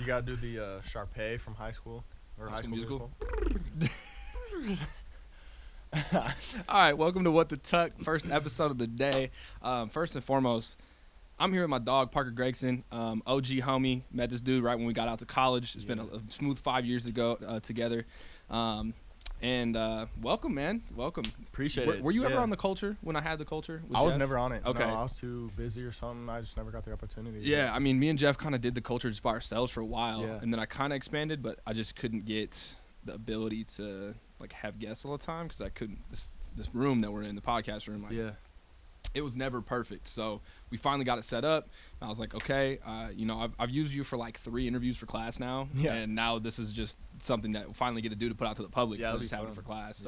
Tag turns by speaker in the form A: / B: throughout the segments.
A: You gotta do the Sharpay from high school or
B: High
A: High
B: School
A: School
B: Musical? All right, welcome to What the Tuck, first episode of the day. First and foremost, I'm here with my dog, Parker Gregston, OG homie. Met this dude right when we got out to college. It's been a smooth 5 years ago together. Welcome, man. Welcome.
A: Appreciate it.
B: Were you ever on The Culture when I had The Culture with
A: I was
B: Jeff?
A: never on it.
B: Okay.
A: No, I was too busy or something. I just never got the opportunity.
B: Yeah, I mean, me and Jeff kind of did The Culture just by ourselves for a while,
A: Yeah.
B: and then I kind of expanded, but I just couldn't get the ability to like have guests all the time because I couldn't. This room that we're in, the podcast room, like,
A: Yeah.
B: it was never perfect. So we finally got it set up. And I was like, okay, I've used you for like 3 interviews for class now.
A: Yeah.
B: And now this is just something that we'll finally get to do to put out to the public
A: Yeah,
B: instead of
A: that'd
B: just
A: be
B: having it
A: fun.
B: for class.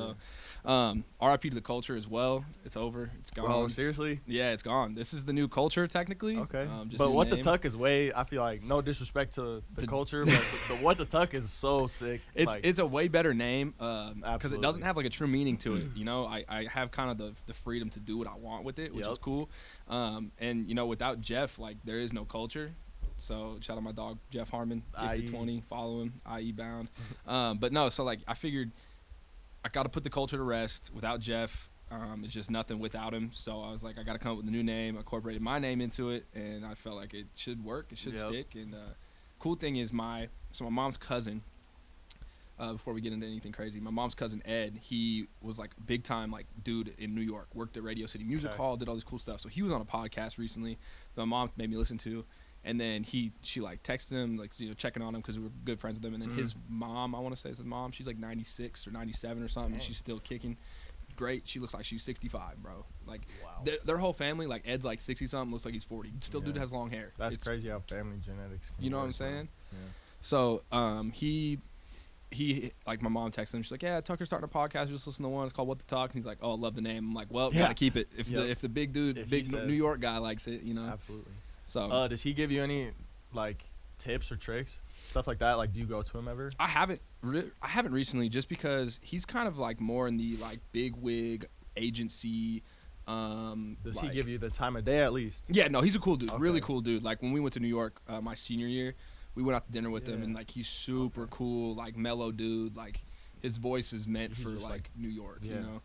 A: Yeah.
B: So RIP to The Culture as well. It's over. It's gone.
A: Oh, seriously?
B: Yeah, it's gone. This is the new Culture technically.
A: Okay.
B: Just
A: But
B: new
A: What
B: name.
A: the Tuck is way, I feel like, no disrespect to the culture, but the What the Tuck is so sick.
B: It's a way better name because it
A: Absolutely.
B: doesn't have like a true meaning to it. You know, I have kind of the freedom to do what I want with it, which is
A: Yep.
B: cool. And you know, without Jeff, like there is no culture. So shout out my dog Jeff Harmon,
A: IE.
B: 5020, follow him, IE bound. But no, so like I figured I got to put the culture to rest. Without Jeff, it's just nothing without him. So I was like, I got to come up with a new name. I incorporated my name into it, and I felt like it should work. It should
A: Yep.
B: stick. And cool thing is my mom's cousin. Before we get into anything crazy, my mom's cousin Ed, he was like big time like dude in New York, worked at Radio City Music
A: Okay.
B: Hall, did all this cool stuff. So he was on a podcast recently that my mom made me listen to, and then she like texted him, like, you know, checking on him because we were good friends with him. And then his mom, I want to say his mom, she's like 96 or 97 or something, and
A: Dang.
B: she's still kicking. Great, she looks like she's 65, bro. Like
A: Wow.
B: their whole family, like Ed's like 60 something, looks like he's 40. Still, dude
A: Yeah.
B: has long hair.
A: That's
B: It's
A: crazy how family genetics can
B: You know what I'm
A: work, bro.
B: saying?
A: Yeah.
B: So he like my mom texted him. She's like, yeah, Tucker's starting a podcast. Just listen to one. It's called What the Talk. And he's like, oh, I love the name. I'm like, well,
A: Yeah.
B: gotta keep it. If
A: Yep.
B: the big dude,
A: If he
B: big
A: says-
B: New York guy likes it, you know.
A: Absolutely.
B: So
A: Does he give you any, like, tips or tricks? Stuff like that? Like, do you go to him ever?
B: I haven't recently, just because he's kind of like more in the like big wig agency.
A: Does he
B: like-
A: give you the time of day at least?
B: Yeah, no, he's a cool dude. Really
A: Okay.
B: cool dude. Like when we went to New York my senior year, we went out to dinner with him,
A: Yeah.
B: and like he's super
A: Okay.
B: cool, like mellow dude. Like his voice is meant
A: He's
B: for
A: just,
B: like New York, you
A: yeah.
B: know.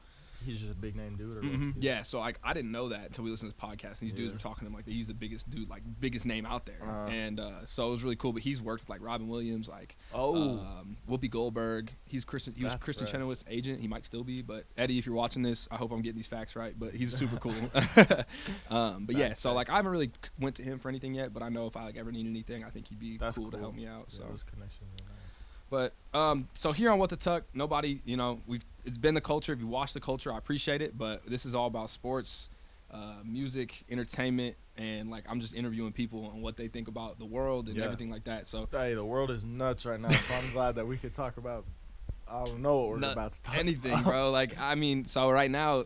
A: He's just a big name dude? Or
B: Mhm.
A: what's he?
B: Yeah, so like I didn't know that until we listened to this podcast, and these dudes
A: Yeah.
B: were talking to him like that he's the biggest dude, like biggest name out there,
A: Uh-huh.
B: and so it was really cool. But he's worked with like Robin Williams, like
A: Oh.
B: Whoopi Goldberg. He was Kristen
A: That's fresh.
B: Chenoweth's agent. He might still be, but Eddie, if you're watching this, I hope I'm getting these facts right. But he's super cool. But yeah,
A: That's
B: so
A: sick.
B: like I haven't really went to him for anything yet, but I know if I like ever need anything, I think he'd be
A: That's
B: cool to help me out.
A: Yeah,
B: So.
A: those connections are nice.
B: But so here on What the Tuck, nobody, you know, it's been the culture. If you watch the culture, I appreciate it. But this is all about sports, music, entertainment, and like I'm just interviewing people and what they think about the world and
A: Yeah.
B: everything like that. So
A: Hey, the world is nuts right now, so I'm glad that we could talk about, I don't know what we're
B: Nut-
A: about to talk
B: anything,
A: about.
B: bro. Like I mean, so right now,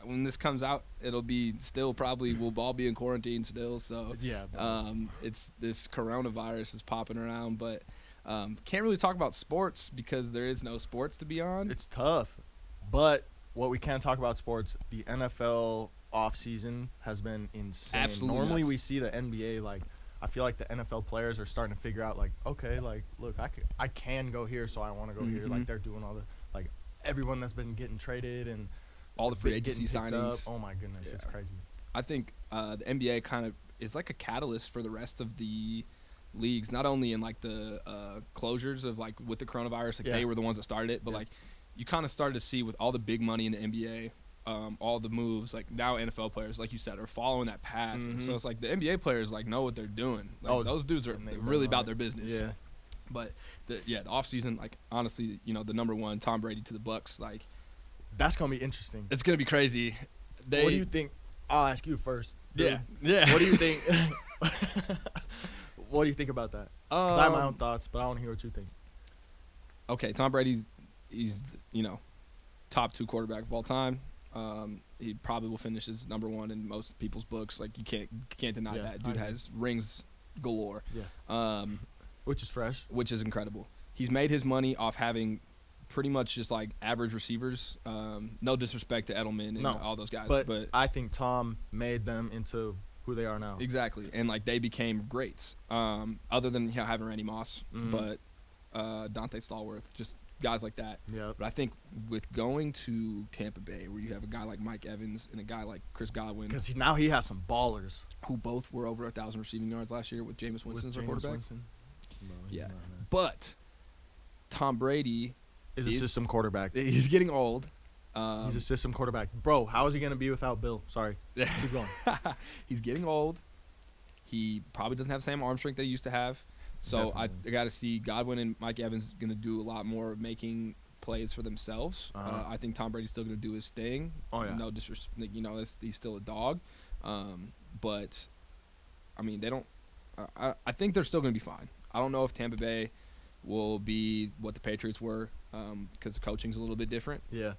B: when this comes out, it'll be still probably we'll all be in quarantine still. So
A: Yeah. man.
B: it's this coronavirus is popping around, but. Can't really talk about sports because there is no sports to be on.
A: It's tough. But what we can talk about sports, the NFL offseason has been insane.
B: Absolutely
A: Normally
B: nuts.
A: we see the NBA, like, I feel like the NFL players are starting to figure out, like, okay, like, look, I can go here, so I want to go here.
B: Mhm.
A: Like, they're doing all the, like, everyone that's been getting traded and
B: All the free
A: getting
B: agency
A: picked up.
B: signings.
A: Oh, my goodness. It's
B: Yeah.
A: crazy.
B: I think the NBA kind of is like a catalyst for the rest of the leagues, not only in like the closures of like with the coronavirus, like
A: Yeah.
B: they were the ones that started it, but
A: Yeah.
B: like you kind of started to see with all the big money in the NBA, all the moves, like now NFL players, like you said, are following that path.
A: Mhm.
B: So it's like the NBA players like know what they're doing. Like,
A: Oh,
B: those dudes are
A: and they
B: really
A: know
B: about
A: it.
B: their business.
A: Yeah.
B: But the offseason, like honestly, you know, the number one Tom Brady to the Bucks, like
A: That's going to be interesting.
B: it's gonna be crazy.
A: What do you think? I'll ask you first.
B: Yeah,
A: dude.
B: yeah.
A: What do you think? What do you think about that? Because I have my own thoughts, but I want to hear what you think.
B: Okay, Tom Brady, he's, you know, top 2 quarterback of all time. He probably will finish as number 1 in most people's books. Like you can't deny
A: Yeah,
B: that.
A: I
B: Dude
A: agree.
B: has rings galore.
A: Yeah. Which is fresh.
B: Which is incredible. He's made his money off having pretty much just like average receivers. No disrespect to Edelman and
A: No,
B: all those guys,
A: But,
B: but
A: I think Tom made them into who they are now.
B: Exactly, and like they became greats. Other than having Randy Moss, but Dante Stallworth, just guys like that.
A: Yeah.
B: But I think with going to Tampa Bay, where you have a guy like Mike Evans and a guy like Chris Godwin,
A: Because now he has some ballers.
B: who both were over 1,000 receiving yards last year with Jameis Winston as their quarterback.
A: No, he's
B: Yeah.
A: not, man.
B: But Tom Brady
A: Is a system quarterback.
B: He's getting old.
A: He's a system quarterback. Bro, how is he going to be without Bill? Sorry. Keep going.
B: He's getting old. He probably doesn't have the same arm strength they used to have. So I got to see Godwin and Mike Evans going to do a lot more making plays for themselves. I think Tom Brady's still going to do his thing.
A: Oh, yeah.
B: No disrespect, he's still a dog. But I mean, they don't. I think they're still going to be fine. I don't know if Tampa Bay will be what the Patriots were because the coaching's a little bit different.
A: Yeah.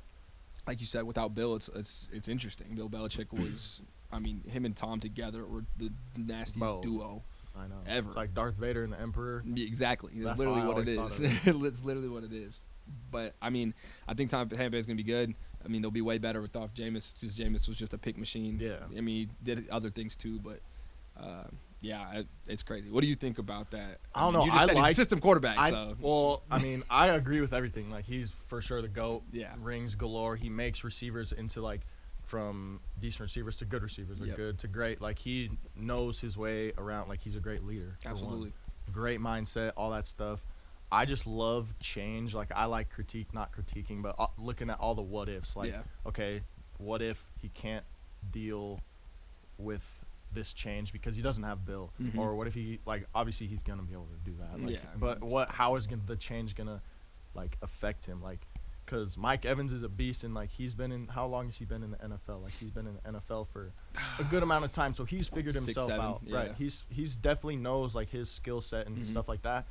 B: Like you said, without Bill, it's interesting. Bill Belichick was, I mean, him and Tom together were the nastiest duo.
A: I know.
B: Ever.
A: It's like Darth Vader and the Emperor.
B: Exactly. That's
A: That's
B: literally
A: how I
B: what it
A: always
B: is.
A: thought of
B: It's literally what it is. But, I mean, I think Tampa Bay is going to be good. I mean, they'll be way better without Jameis because Jameis was just a pick machine.
A: Yeah.
B: I mean, he did other things too, but, yeah, it's crazy. What do you think about that?
A: I don't know.
B: You just said he's
A: like
B: a system quarterback, so.
A: Well, I mean, I agree with everything. Like, he's for sure the GOAT.
B: Yeah.
A: Rings galore. He makes receivers into, like, from decent receivers to good receivers or good to great. Like, he knows his way around. Like, he's a great leader.
B: Absolutely.
A: Great mindset, all that stuff. I just love change. Like, I like critique, not critiquing, but looking at all the what ifs. Like, okay, what if he can't deal with this change because he doesn't have Bill? Or what if he, like, obviously he's going to be able to do that. Like, but how is the change going to, like, affect him? Like, because Mike Evans is a beast, and, like, he's been in – how long has he been in the NFL? Like, he's been in the NFL for a good amount of time, so he's figured himself
B: 6, 7,
A: out.
B: yeah.
A: Right. He's definitely knows, like, his skill set and stuff like that.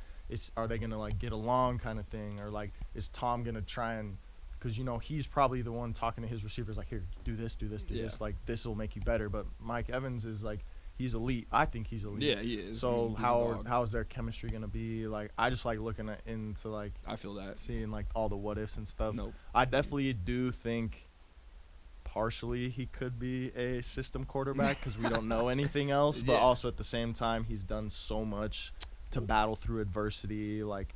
A: Are they going to, like, get along kind of thing? Or, like, is Tom going to try and – because, he's probably the one talking to his receivers, like, here, do this, do this, do this. Like, this will make you better. But Mike Evans is, like, he's elite. I think he's elite.
B: Yeah, he is.
A: So how's their chemistry going to be? Like, I just like looking into, like,
B: I feel that.
A: Seeing, like, all the what ifs and stuff.
B: Nope.
A: I definitely do think partially he could be a system quarterback because we don't know anything else. But also at the same time, he's done so much to battle through adversity. Like,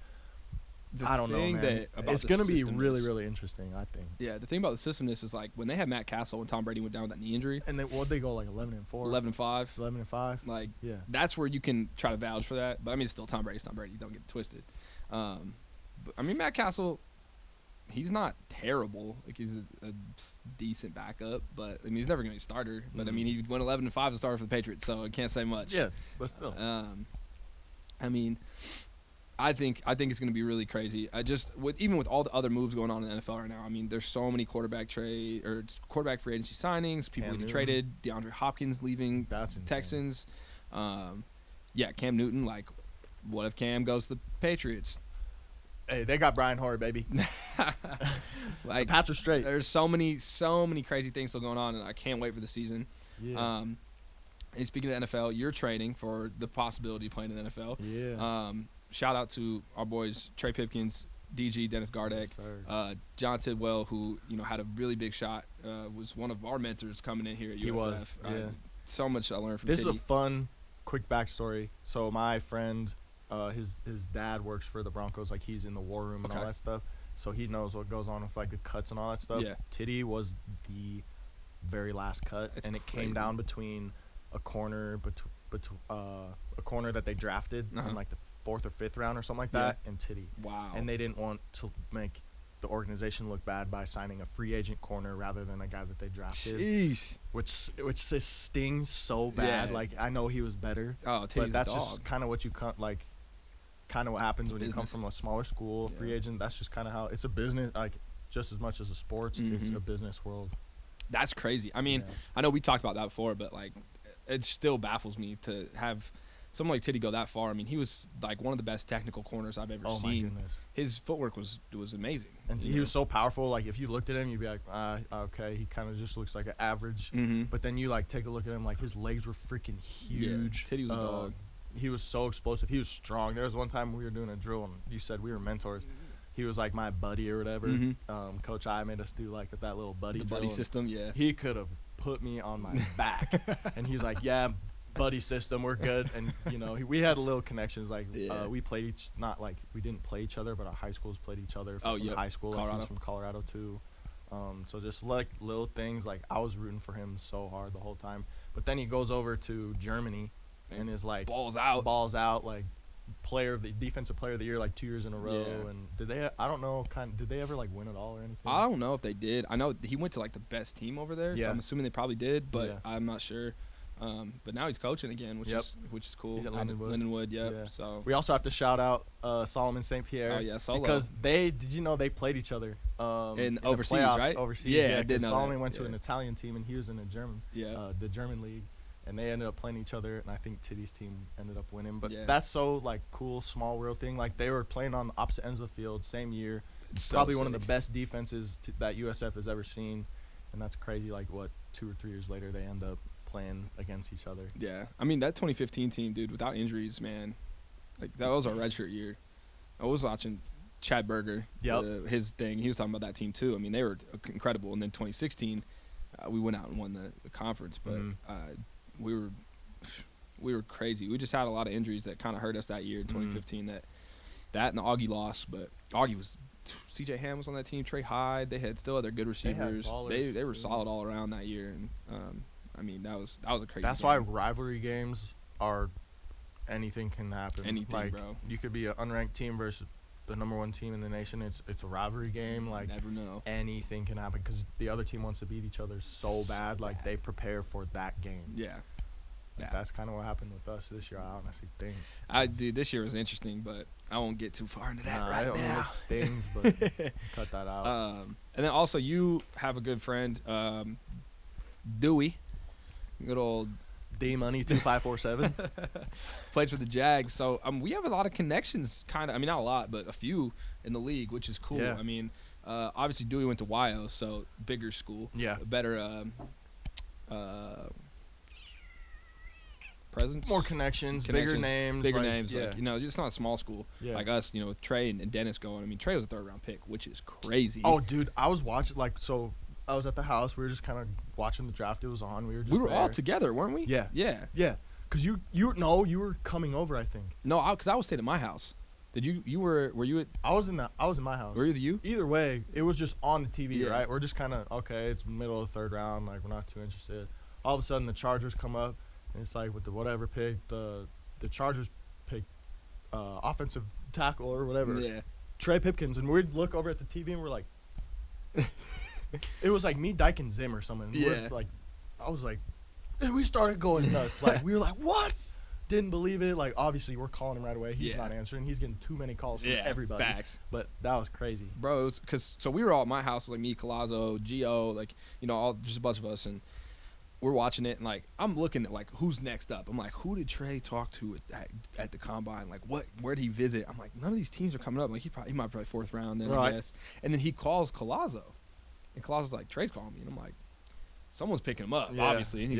A: I don't know, man. It's going to be really, really interesting, I think.
B: Yeah, the thing about the systemness is, like, when they had Matt Castle and Tom Brady went down with that knee injury.
A: And what'd they go, like, 11-4?
B: 11-5.
A: 11-5.
B: Like, that's where you can try to vouch for that. But, I mean, it's still Tom Brady. It's Tom Brady. Don't get it twisted. But, I mean, Matt Castle, he's not terrible. Like, he's a decent backup. But, I mean, he's never going to be a starter. But, I mean, he went 11-5 to start for the Patriots, so I can't say much.
A: Yeah, but still.
B: I mean, I think it's going to be really crazy. Even with all the other moves going on in the NFL right now. I mean, there's so many quarterback free agency signings, people getting traded, DeAndre Hopkins leaving Texans. Cam Newton. Like, what if Cam goes to the Patriots?
A: Hey, they got Brian Hoyer, baby.
B: Like,
A: the Pats are straight.
B: There's so many crazy things still going on, and I can't wait for the season.
A: Yeah.
B: And speaking of NFL, you're training for the possibility of playing in the NFL.
A: Yeah.
B: Shout out to our boys Trey Pipkins, DG, Dennis Gardeck, John Tidwell, who had a really big shot. Was one of our mentors coming in here at USF.
A: He was. Yeah.
B: So much I learned from.
A: This is a fun, quick backstory. So my friend, his dad works for the Broncos. Like, he's in the war room and all that stuff. So he knows what goes on with, like, the cuts and all that stuff.
B: Yeah.
A: Titty was the very last cut, and it came down between a corner, a corner that they drafted in, like, the 4th or 5th round or something like that, and Titty.
B: Wow.
A: And they didn't want to make the organization look bad by signing a free agent corner rather than a guy that they drafted.
B: Jeez.
A: Which stings so bad.
B: Yeah.
A: Like, I know he was better.
B: Oh, Titty's
A: but that's
B: a dog.
A: just kind of what you kind of what happens when you come from a smaller school, free agent. That's just kind of how it's a business. Like, just as much as a sports, it's a business world.
B: That's crazy. I mean, I know we talked about that before, but, like, it still baffles me to have someone like Titty go that far. I mean, he was, like, one of the best technical corners I've ever seen.
A: Oh, my goodness.
B: His footwork was amazing.
A: And he was so powerful. Like, if you looked at him, you'd be like, okay, he kind of just looks like an average. But then you, like, take a look at him, like, his legs were freaking huge.
B: Yeah, Titty was a dog.
A: He was so explosive. He was strong. There was one time we were doing a drill, and you said we were mentors. He was, like, my buddy or whatever. Coach I made us do, like, that little buddy drill.
B: The buddy system, yeah.
A: He could have put me on my back. And he was like, yeah, buddy system. We're good, and we had little connections. Like we played not like we didn't play each other, but our high schools played each other. From high school, like he was from Colorado too. So just like little things. Like I was rooting for him so hard the whole time. But then he goes over to Germany and is like
B: balls out,
A: like defensive player of the year like 2 years in a row. Yeah. And did they ever like win it all or anything?
B: I don't know if they did. I know he went to like the best team over there, so I'm assuming they probably did, but I'm not sure. But now he's coaching again, which is cool.
A: He's at
B: Lindenwood,
A: yeah.
B: So
A: we also have to shout out Solomon St. Pierre.
B: Oh yeah, Solo.
A: Because they played each other
B: in overseas, right?
A: Overseas,
B: yeah. I did know
A: Solomon
B: that.
A: went to an Italian team and he was in the German league. And they ended up playing each other, and I think Titty's team ended up winning. But that's so, like, cool, small world thing. Like, they were playing on opposite ends of the field, same year. It's probably one of the best defenses that USF has ever seen. And that's crazy, like, 2 or 3 years later, they end up playing against each other.
B: Yeah. I mean, that 2015 team, dude, without injuries, man, like, that was our redshirt year. I was watching Chad Berger, his thing. He was talking about that team, too. I mean, they were incredible. And then 2016, we went out and won the conference. But we were crazy. We just had a lot of injuries that kind of hurt us that year in 2015. That and the Augie loss, but Augie was C.J. Ham was on that team. Trey Hyde, they had still other good receivers. They were solid all around that year, and I mean that was a crazy.
A: That's why rivalry games are anything can happen.
B: Anything,
A: like,
B: bro.
A: You could be an unranked team versus the number 1 team in the nation. It's a rivalry game. Like,
B: never know.
A: Anything can happen because the other team wants to beat each other so bad. Like, they prepare for that game.
B: Yeah.
A: That's kind of what happened with us this year, I honestly think.
B: Dude, this year was interesting, but I won't get too far into that
A: I don't know, it stings, but cut that out.
B: And then also you have a good friend, Dewey, good old
A: D-Money 2547.
B: Plays for the Jags. So we have a lot of connections, kind of. I mean, not a lot, but a few in the league, which is cool.
A: Yeah.
B: I mean, obviously Dewey went to WYO, so bigger school.
A: Yeah.
B: Better presence.
A: More connections, bigger names.
B: Yeah. Like, it's not a small school like us, with Trey and Dennis going. I mean, Trey was a 3rd-round pick, which is crazy.
A: Oh, dude, I was watching, I was at the house. We were just kind of watching the draft. It was on. We were
B: all together, weren't we?
A: Yeah.
B: Yeah.
A: Yeah. Because you were coming over, I think.
B: No, because I was staying at my house. Did you were you at?
A: I was in my house.
B: Were you?
A: Either way, it was just on the TV, right? We're just kind of, okay, it's middle of the 3rd round. Like, we're not too interested. All of a sudden, the Chargers come up. And it's like with the whatever pick, the Chargers pick offensive tackle or whatever.
B: Yeah.
A: Trey Pipkins. And we'd look over at the TV and we're like, it was like me, Dyke, and Zim or something.
B: Yeah.
A: I was like, and we started going nuts. Like, we were like, what? Didn't believe it. Like, obviously, we're calling him right away. He's not answering. He's getting too many calls from everybody.
B: Facts.
A: But that was crazy.
B: Bro, so we were all at my house, like me, Colazzo, Gio, like, all just a bunch of us. And we're watching it, and, like, I'm looking at, like, who's next up. I'm like, who did Trey talk to at the Combine? Like, where'd he visit? I'm like, none of these teams are coming up. Like, he might be 4th round then, I guess. And then he calls Colazzo. And Colazzo's like, Trey's calling me. And I'm like, someone's picking him up, obviously. And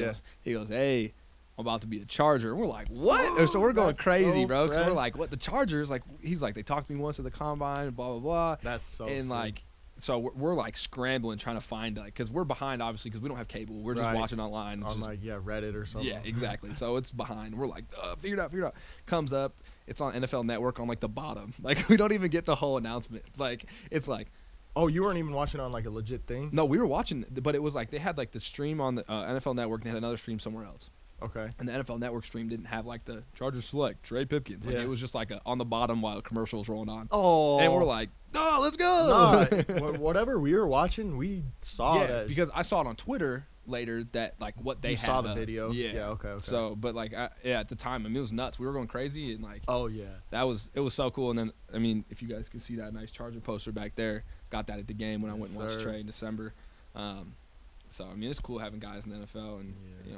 B: he goes, hey, I'm about to be a Charger. And we're like, what? So we're going crazy, bro. Because we're like, what? The Chargers? Like, he's like, they talked to me once at the Combine, blah, blah, blah.
A: That's so
B: And,
A: sick.
B: like, so we're like scrambling, trying to find, like, because we're behind, obviously, because we don't have cable. We're just watching online. It's
A: on,
B: just,
A: like, Reddit or something.
B: Yeah, exactly. So it's behind. We're like, figure it out. Comes up. It's on NFL Network on, like, the bottom. Like, we don't even get the whole announcement. Like, it's like.
A: Oh, you weren't even watching on, like, a legit thing?
B: No, we were watching, but it was like they had, like, the stream on the NFL Network, and they had another stream somewhere else.
A: Okay.
B: And the NFL Network stream didn't have, like, the Chargers select Trey Pipkins. Like, it was just, like, on the bottom while the commercial was rolling on.
A: Oh.
B: And we're like, oh, let's go.
A: Whatever we were watching, we saw it.
B: Yeah, because I saw it on Twitter later that, like, what they had.
A: saw the video.
B: Yeah.
A: Okay.
B: So, but, like, at the time, I mean, it was nuts. We were going crazy, and, like.
A: Oh, yeah.
B: It was so cool. And then, I mean, if you guys could see that nice Charger poster back there, got that at the game when I went and watched Trey in December. So, I mean, it's cool having guys in the NFL, and,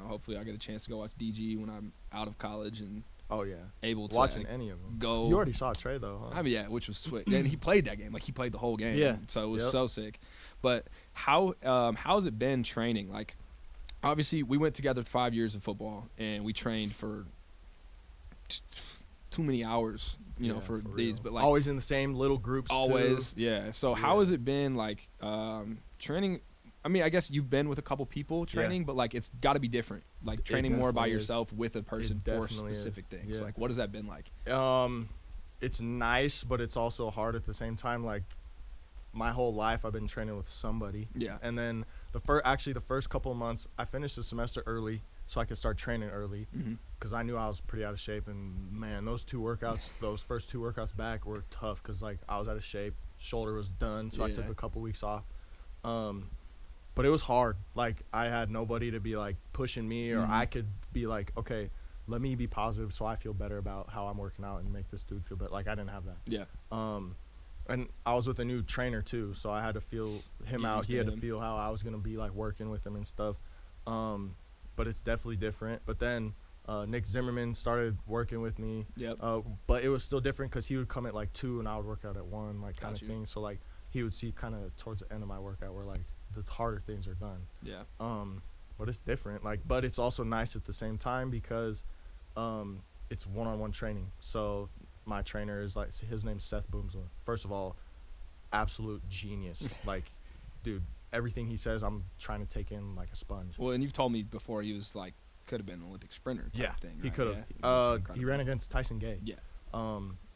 B: hopefully I get a chance to go watch DG when I'm out of college and able to
A: watching any of them.
B: Go.
A: You already saw Trey, though, huh?
B: I mean, yeah, which was sweet. And he played that game. Like, he played the whole game.
A: Yeah.
B: So, it was so sick. But how's it been training? Like, obviously, we went together 5 years of football, and we trained for too many hours, for these. But, like,
A: always in the same little groups,
B: always,
A: too.
B: yeah. So, how has it been, like, training I mean, I guess you've been with a couple people training, but like it's got to be different. Like training more by yourself with a person for specific things. Yeah. Like, what has that been like?
A: It's nice, but it's also hard at the same time. Like, my whole life I've been training with somebody.
B: Yeah.
A: And then the first couple of months, I finished the semester early so I could start training early because I knew I was pretty out of shape. And man, those first two workouts back were tough because like I was out of shape, shoulder was done, so I took a couple weeks off. But it was hard. Like, I had nobody to be like pushing me, or I could be like, okay, let me be positive so I feel better about how I'm working out and make this dude feel better. Like, I didn't have that.
B: Yeah.
A: And I was with a new trainer too, so I had to feel him out. He had to feel how I was gonna be like working with him and stuff. But it's definitely different. But then Nick Zimmerman started working with me.
B: Yep.
A: But it was still different because he would come at like 2 and I would work out at 1, like kind of thing. So like he would see kind of towards the end of my workout where like the harder things are done.
B: Yeah.
A: But it's different. Like, but it's also nice at the same time because it's one-on-one training. So my trainer is like, his name's Seth Boomsma. First of all, absolute genius. Like, dude, everything he says, I'm trying to take in like a sponge.
B: Well, and you've told me before he was like, could have been an Olympic sprinter type thing. Right?
A: He could have. He ran against Tyson Gay.
B: Yeah.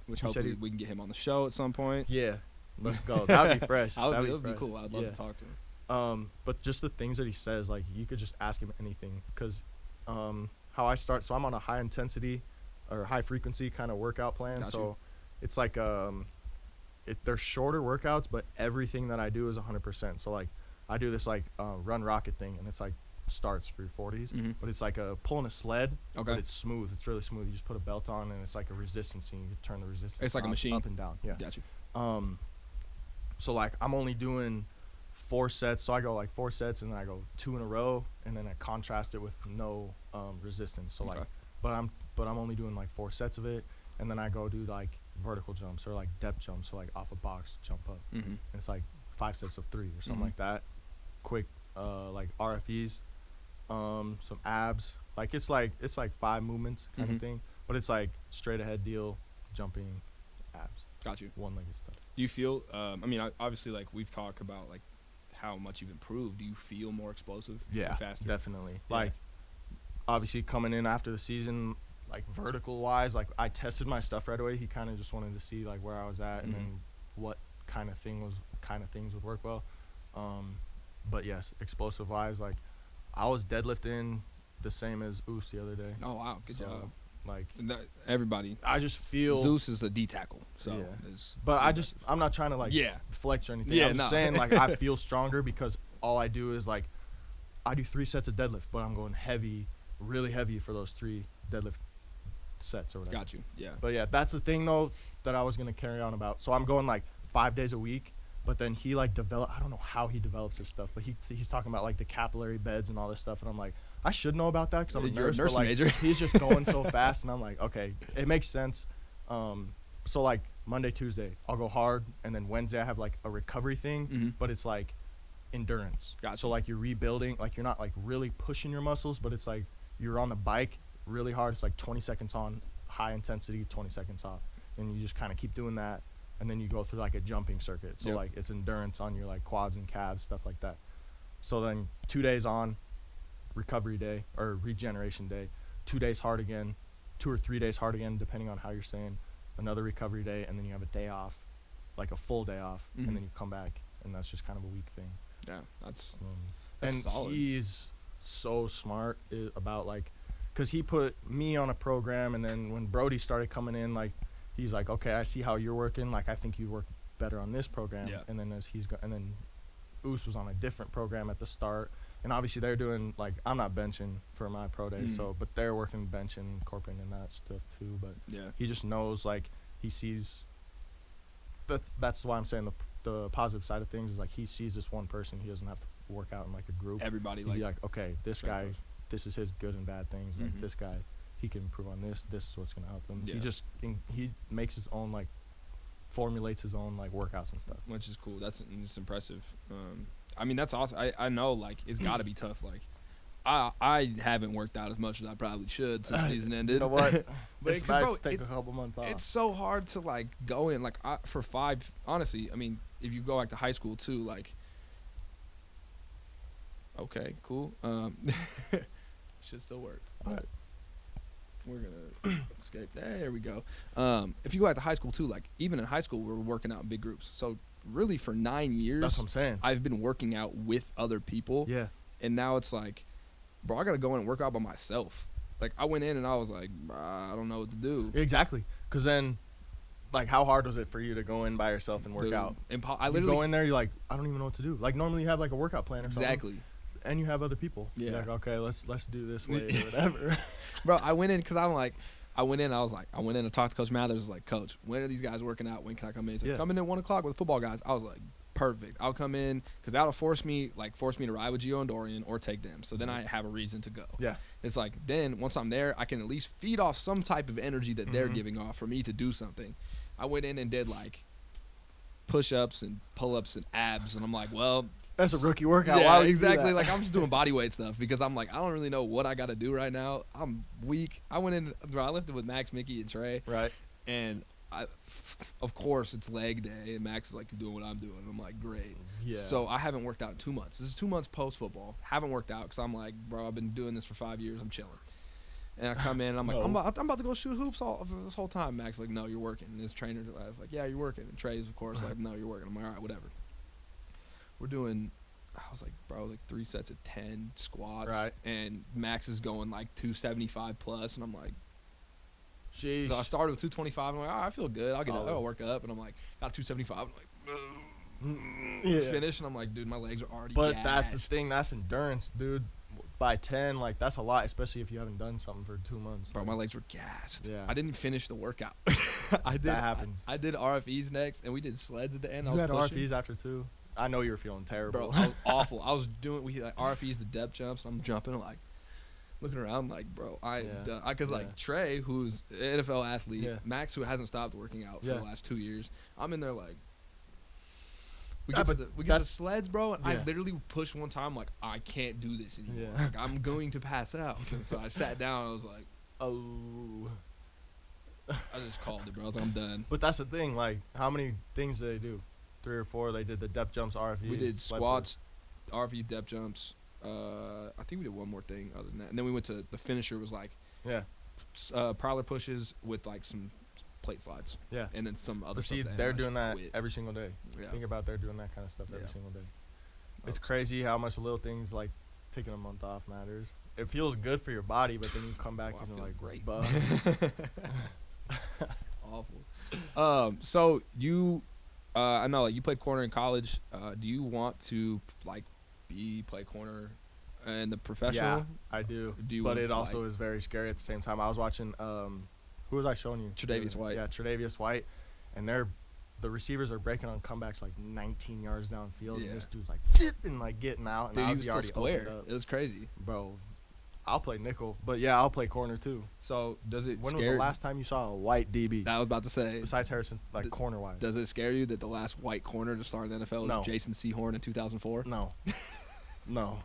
B: Which hopefully we can get him on the show at some point.
A: Yeah. Let's go. That would be fresh.
B: That would be cool. I'd love to talk to him.
A: But just the things that he says, like, you could just ask him anything. Because how I start, so I'm on a high intensity or high frequency kind of workout plan.
B: Gotcha.
A: So it's like they're shorter workouts, but everything that I do is 100%. So like I do this like run rocket thing, and it's like starts for your 40s, but it's like pulling a sled.
B: Okay.
A: But it's smooth. It's really smooth. You just put a belt on, and it's like a resistance thing. You can turn the resistance.
B: It's like a machine
A: up and down. Yeah.
B: Got you.
A: So like I'm only doing 4 sets. So I go like 4 sets, and then I go 2 in a row, and then I contrast it with no resistance. So like, but I'm only doing like 4 sets of it, and then I go do like vertical jumps or like depth jumps, so like off a box jump up. And it's like 5 sets of 3 or something like that. Quick like RFEs, some abs. Like it's like 5 movements kind of thing, but it's like straight ahead deal, jumping, abs.
B: Got you.
A: One-legged stuff.
B: Do you feel? I mean, obviously, like we've talked about, like how much you've improved. Do you feel more explosive?
A: Yeah,
B: faster?
A: Definitely.
B: Yeah.
A: Like, obviously coming in after the season, like vertical wise, like I tested my stuff right away. He kind of just wanted to see like where I was at and then what kind of things would work well. But yes, explosive wise, like I was deadlifting the same as Oos the other day.
B: Oh wow, good job.
A: Like
B: everybody,
A: I just feel
B: Zeus is a D tackle, so
A: but I'm not trying to like flex or anything.
B: Yeah,
A: I'm just saying like I feel stronger because all I do is like I do 3 sets of deadlift, but I'm going heavy, really heavy for those 3 deadlift sets or whatever.
B: Got you. Yeah.
A: But yeah, that's the thing though that I was gonna carry on about. So I'm going like 5 days a week, but then he like I don't know how he develops his stuff, but he's talking about like the capillary beds and all this stuff, and I'm like, I should know about that because I'm a nurse, but like
B: major.
A: he's just going so fast, and I'm like, okay, it makes sense. So like Monday, Tuesday, I'll go hard, and then Wednesday I have like a recovery thing, but it's like endurance.
B: Gotcha.
A: So like you're rebuilding, like you're not like really pushing your muscles, but it's like you're on the bike really hard. It's like 20 seconds on, high intensity, 20 seconds off, and you just kind of keep doing that, and then you go through like a jumping circuit. So like it's endurance on your like quads and calves, stuff like that. So then 2 days on, recovery day or regeneration day, 2 days hard again, 2 or 3 days hard again, depending on how you're saying, another recovery day, and then you have a day off, like a full day off, and then you come back, and that's just kind of a week thing.
B: Yeah, that's
A: and
B: solid.
A: He's so smart about like, because he put me on a program, and then when Brody started coming in, like he's like, okay, I see how you're working, like I think you work better on this program. And then as and then Oos was on a different program at the start, and obviously they're doing like, I'm not benching for my pro day, so but they're working bench and incorporating that stuff too. But he just knows, like he sees. That's why I'm saying the positive side of things is like he sees this one person. He doesn't have to work out in like a group.
B: Everybody
A: He'd be like, okay, this guy, this is his good and bad things. Like this guy, he can improve on this. This is what's gonna help him. He makes his own like, formulates his own like workouts and stuff,
B: which is cool. That's impressive. I mean, that's awesome. I know like it's got to be tough. Like I haven't worked out as much as I probably should since the season ended.
A: You know what?
B: But
A: it's nice to take a couple months off.
B: It's so hard to like go in like for 5. Honestly, I mean, if you go back to high school too, like Okay, cool. Should still work. But we're gonna escape. There we go. If you go back to high school too, like even in high school, we were working out in big groups. So really, for 9 years,
A: that's what I'm saying.
B: I've been working out with other people.
A: Yeah.
B: And now it's like, bro, I gotta go in and work out by myself. Like I went in and I was like, I don't know what to do.
A: Exactly. Because then, like, how hard was it for you to go in by yourself and work out?
B: I
A: you go in there, you're like, I don't even know what to do. Like normally you have like a workout plan or something.
B: Exactly.
A: And you have other people.
B: Yeah.
A: You're like, okay, let's do this way or whatever.
B: Bro, I went in because I went in and talked to Coach Mathers. I was like, Coach, when are these guys working out? When can I come in? He's like, come in at 1 o'clock with the football guys. I was like, perfect. I'll come in because that'll force me to ride with Gio and Dorian or take them. So then I have a reason to go.
A: Yeah.
B: It's like then once I'm there, I can at least feed off some type of energy that they're giving off for me to do something. I went in and did like push-ups and pull-ups and abs, and I'm like, well,
A: that's a rookie workout.
B: Yeah,
A: why would
B: exactly.
A: You do that?
B: Like I'm just doing body weight stuff because I'm like, I don't really know what I got to do right now. I'm weak. I went in, bro, I lifted with Max, Mickey, and Trey.
A: Right.
B: And of course, it's leg day, and Max is like, you're doing what I'm doing. And I'm like, great.
A: Yeah.
B: So I haven't worked out in 2 months. This is 2 months post-football. Haven't worked out because I'm like, bro, I've been doing this for 5 years. I'm chilling. And I come in, and I'm like, I'm about to go shoot hoops all this whole time. Max is like, no, you're working. And his trainer was like, yeah, you're working. And Trey's, of course, like, no, you're working. I'm like, all right, whatever. We're doing, I was like, bro, like 3 sets of 10 squats.
A: Right. And
B: Max is going like 275 plus. And I'm like,
A: jeez.
B: So I started with 225. I'm like, all right, I feel good. I'll work up. And I'm like, got 275. I'm like, finish. And I'm like, dude, my legs are already gassed.
A: That's the thing. That's endurance, dude. By 10, like, that's a lot, especially if you haven't done something for 2 months.
B: Bro, my legs were gassed.
A: Yeah.
B: I didn't finish the workout.
A: That happens.
B: I did RFEs next, and we did sleds at the end.
A: You had RFEs after too? I know you were feeling terrible.
B: Bro, I was awful. We had like RFEs, the depth jumps, and I'm jumping, like, looking around like, bro, because like Trey, who's an NFL athlete, Max, who hasn't stopped working out for the last 2 years, I'm in there like, we get to the sleds, bro, and I literally pushed one time like, I can't do this anymore.
A: Yeah.
B: Like, I'm going to pass out. And so I sat down and I was like,
A: oh.
B: I just called it, bro. I was like, I'm done.
A: But that's the thing, like, how many things did they do? 3 or 4. They did the depth jumps, RFEs.
B: We did squats, RFE depth jumps. I think we did one more thing other than that. And then we went to the finisher was like prowler pushes with like some plate slides. Yeah. And then some other stuff.
A: They're doing that every single day.
B: Yeah.
A: Think about they're doing that kind of stuff every single day. It's crazy how much little things like taking a month off matters. It feels good for your body, but then you come back and you're like,
B: great. Awful. So you I know like you played corner in college. Do you want to like play corner in the professional?
A: Yeah, I do. But it also is very scary at the same time. I was watching who was I showing you?
B: Tre'Davious White.
A: Yeah, Tre'Davious White, and the receivers are breaking on comebacks like 19 yards downfield, and this dude's like zipping, like getting out, and
B: dude,
A: I'd
B: he was
A: be already
B: still square.
A: opened up.
B: It was crazy,
A: bro. I'll play nickel, but yeah, I'll play corner too.
B: So does it?
A: When was the last time you saw a white DB?
B: I was about to say.
A: Besides Harrison, like corner wise.
B: Does it scare you that the last white corner to start in the NFL was Jason Sehorn in 2004?
A: No, no.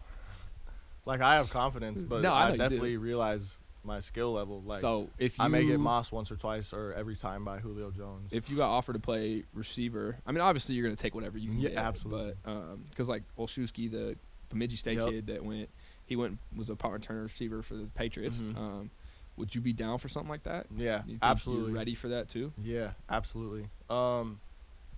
A: Like I have confidence, but
B: no,
A: I definitely realize my skill level. Like,
B: so if
A: I may get mossed once or twice or every time by Julio Jones.
B: If you got offered to play receiver, I mean, obviously you're gonna take whatever you can get.
A: Yeah, absolutely.
B: But because like Olszewski, the Bemidji State kid that was a punt returner receiver for the Patriots.
A: Mm-hmm.
B: Would you be down for something like that?
A: Yeah,
B: you think
A: absolutely.
B: You're ready for that too?
A: Yeah, absolutely. I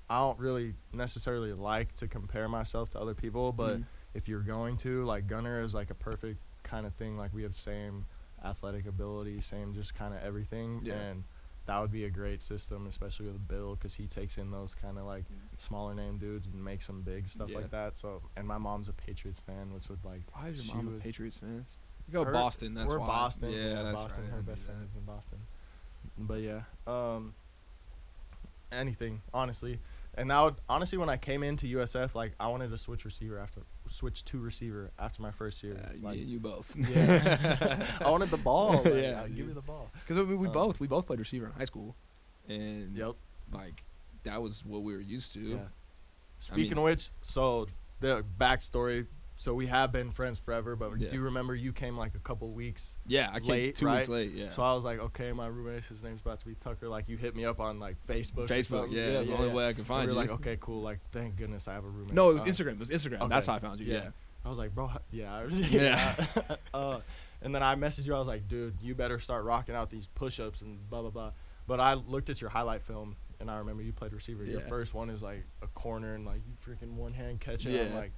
A: don't really necessarily like to compare myself to other people, but if you're going to, like, Gunner is like a perfect kind of thing. Like, we have same athletic ability, same just kind of everything, and that would be a great system, especially with Bill, because he takes in those kind of like smaller name dudes and makes them big, stuff like that. So, and my mom's a Patriots fan, which would like.
B: Why is your mom a Patriots fan? You go Boston. That's
A: we're
B: why.
A: Boston.
B: Yeah, that's
A: Boston.
B: right.
A: Her best friend is in Boston. But yeah, anything honestly. And now, honestly, when I came into USF, like I wanted to switch to receiver after my first year. Like,
B: you both.
A: Yeah, I wanted the ball. Like,
B: yeah,
A: give me the ball.
B: Because we both played receiver in high school, and like that was what we were used to.
A: Yeah. Speaking of which, so the backstory. So we have been friends forever, but do you remember you came like a couple weeks
B: I came
A: late,
B: 2 weeks late, yeah.
A: So I was like, okay, my roommate, his name's about to be Tucker. Like, you hit me up on, like, Facebook.
B: That's the only way I could find you.
A: Like, okay, cool. Like, thank goodness I have a roommate.
B: No, it was Instagram. Okay. That's how I found you,
A: I was like, bro, yeah.
B: Yeah.
A: And then I messaged you. I was like, dude, you better start rocking out these push-ups and blah, blah, blah. But I looked at your highlight film, and I remember you played receiver. Your first one is like a corner, and like you freaking one-hand catch it. I'm like,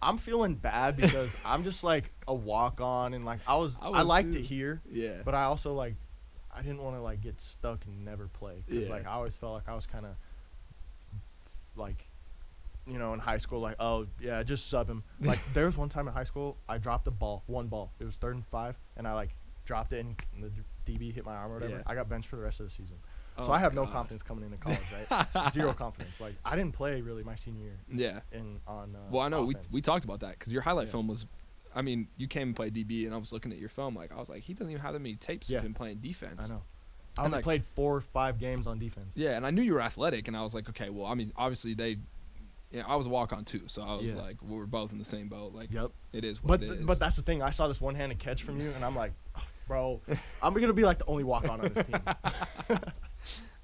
A: I'm feeling bad because I'm just like a walk-on, and like I liked it here.
B: Yeah.
A: But I also like, I didn't want to like get stuck and never play because like I always felt like I was kind of like, you know, in high school, like, oh yeah, just sub him. Like there was one time in high school I dropped one ball. It was 3rd and 5, and I like dropped it, and the DB hit my arm or whatever. I got benched for the rest of the season. So I have no confidence coming into college, right? Zero confidence. Like I didn't play really my senior year.
B: Yeah.
A: Well,
B: I know we talked about that because your highlight film was, I mean, you came and played DB, and I was looking at your film, like I was like, he doesn't even have that many tapes of him playing defense.
A: I know. I only played 4 or 5 games on defense.
B: Yeah, and I knew you were athletic, and I was like, okay, well, I mean, obviously I was a walk-on too, so I was like, we were both in the same boat. Like, it is what it is.
A: But that's the thing. I saw this one-handed catch from you, and I'm like, oh, bro, I'm gonna be like the only walk-on on this team.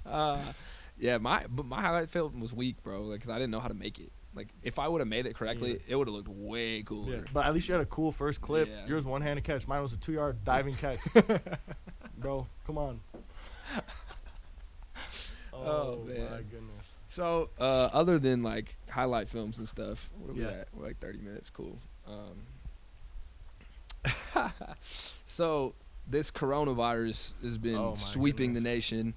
B: My highlight film was weak, bro. Like, cause I didn't know how to make it. Like, if I would have made it correctly, it would have looked way cooler.
A: Yeah. But at least you had a cool first clip. Yeah. Yours one-handed catch. Mine was a 2-yard diving catch. Bro, come on.
B: Oh man,
A: my goodness.
B: So, other than like highlight films and stuff, what are we at? We're like 30 minutes. Cool. So this coronavirus has been sweeping the nation,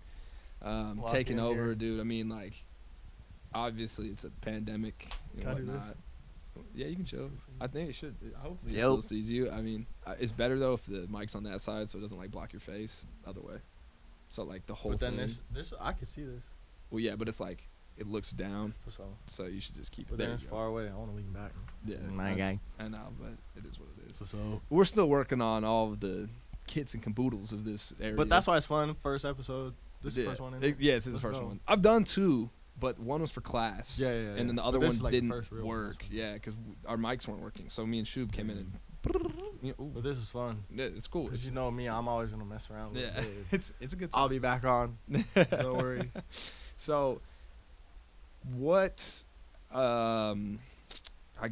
B: taking over, here. Dude. I mean, like, obviously it's a pandemic and whatnot. Yeah, you can chill. I think it should. Hopefully it still sees you. I mean, it's better though if the mic's on that side so it doesn't like block your face. Other way. So like the whole thing.
A: But then this I can see this.
B: Well, yeah, but it's like it looks down. So you should just keep it there.
A: It's far away. I want to lean back.
B: Yeah,
A: my guy.
B: I know, but it is what it is.
A: So
B: we're still working on all of the kits and caboodles of this area.
A: But that's why it's fun. First episode. This is the first one.
B: It's the first one. I've done 2. But one was for class.
A: Yeah.
B: And then the other one didn't work. Yeah, because our mics weren't working. So me and Shub came in and.
A: But this is fun.
B: Yeah, it's cool.
A: Because you know me, I'm always gonna mess around.
B: Yeah, it's a good time.
A: I'll be back on. Don't worry.
B: So, what? I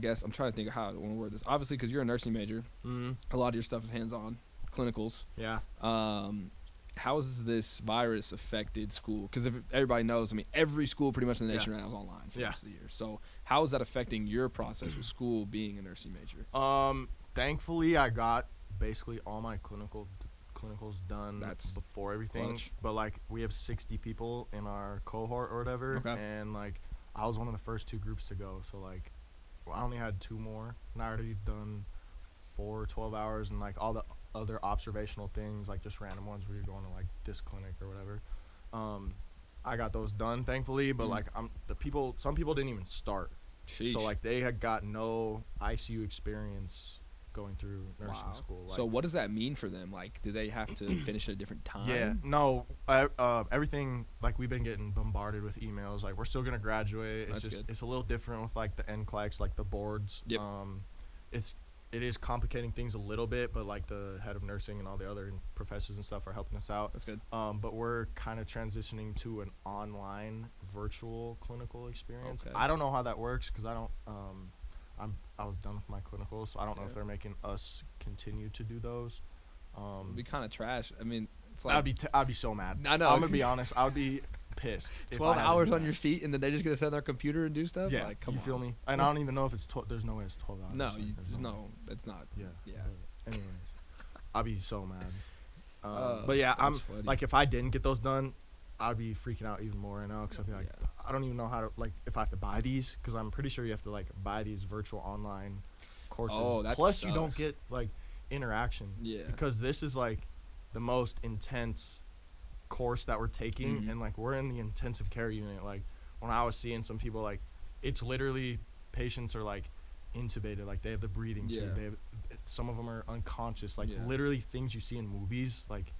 B: guess I'm trying to think of how I want to word this. Obviously, because you're a nursing major, a lot of your stuff is hands-on, clinicals.
A: Yeah.
B: How has this virus affected school? Because if everybody knows, I mean, every school pretty much in the nation right now is online for the rest of the year. So how is that affecting your process with school being a nursing major?
A: Thankfully, I got basically all my clinicals done before everything.
B: Clutch.
A: But, like, we have 60 people in our cohort or whatever. Okay. And, like, I was one of the first 2 groups to go. So, like, I only had 2 more. And I already done 4 12 hours and, like, all the other observational things, like just random ones where you're going to like this clinic or whatever. I got those done thankfully, but like some people didn't even start.
B: Sheesh.
A: So like they had got no ICU experience going through nursing school. Like,
B: so what does that mean for them? Like, do they have to finish at a different time?
A: Yeah, no, everything, like we've been getting bombarded with emails. Like we're still gonna graduate. It's it's a little different with like the NCLEX, like the boards.
B: Yep.
A: It is complicating things a little bit, but like the head of nursing and all the other professors and stuff are helping us out.
B: That's good.
A: But we're kind of transitioning to an online virtual clinical experience.
B: Okay.
A: I don't know how that works because I don't. I was done with my clinicals, so I don't know if they're making us continue to do those.
B: It'd be kind of trash. I mean, it's like
A: I'd be so mad.
B: I know.
A: I'm gonna be honest. I would be pissed.
B: 12 hours on your feet, and then they're just gonna sit on their computer and do stuff.
A: Yeah,
B: like, come
A: you
B: on.
A: feel me? And I don't even know if it's there's no way it's 12 hours.
B: No, it's not.
A: Yeah.
B: Yeah.
A: Anyways, I'd be so mad. But yeah, I'm funny. Like if I didn't get those done, I'd be freaking out even more right now because I'd be like, I don't even know how to like if I have to buy these because I'm pretty sure you have to like buy these virtual online courses.
B: Oh, that
A: Plus
B: sucks.
A: You don't get like interaction.
B: Yeah.
A: Because this is like the most intense course that we're taking, and like we're in the intensive care unit. Like when I was seeing some people, like it's literally patients are like intubated, like they have the breathing tube. They have, some of them are unconscious, like literally things you see in movies. Like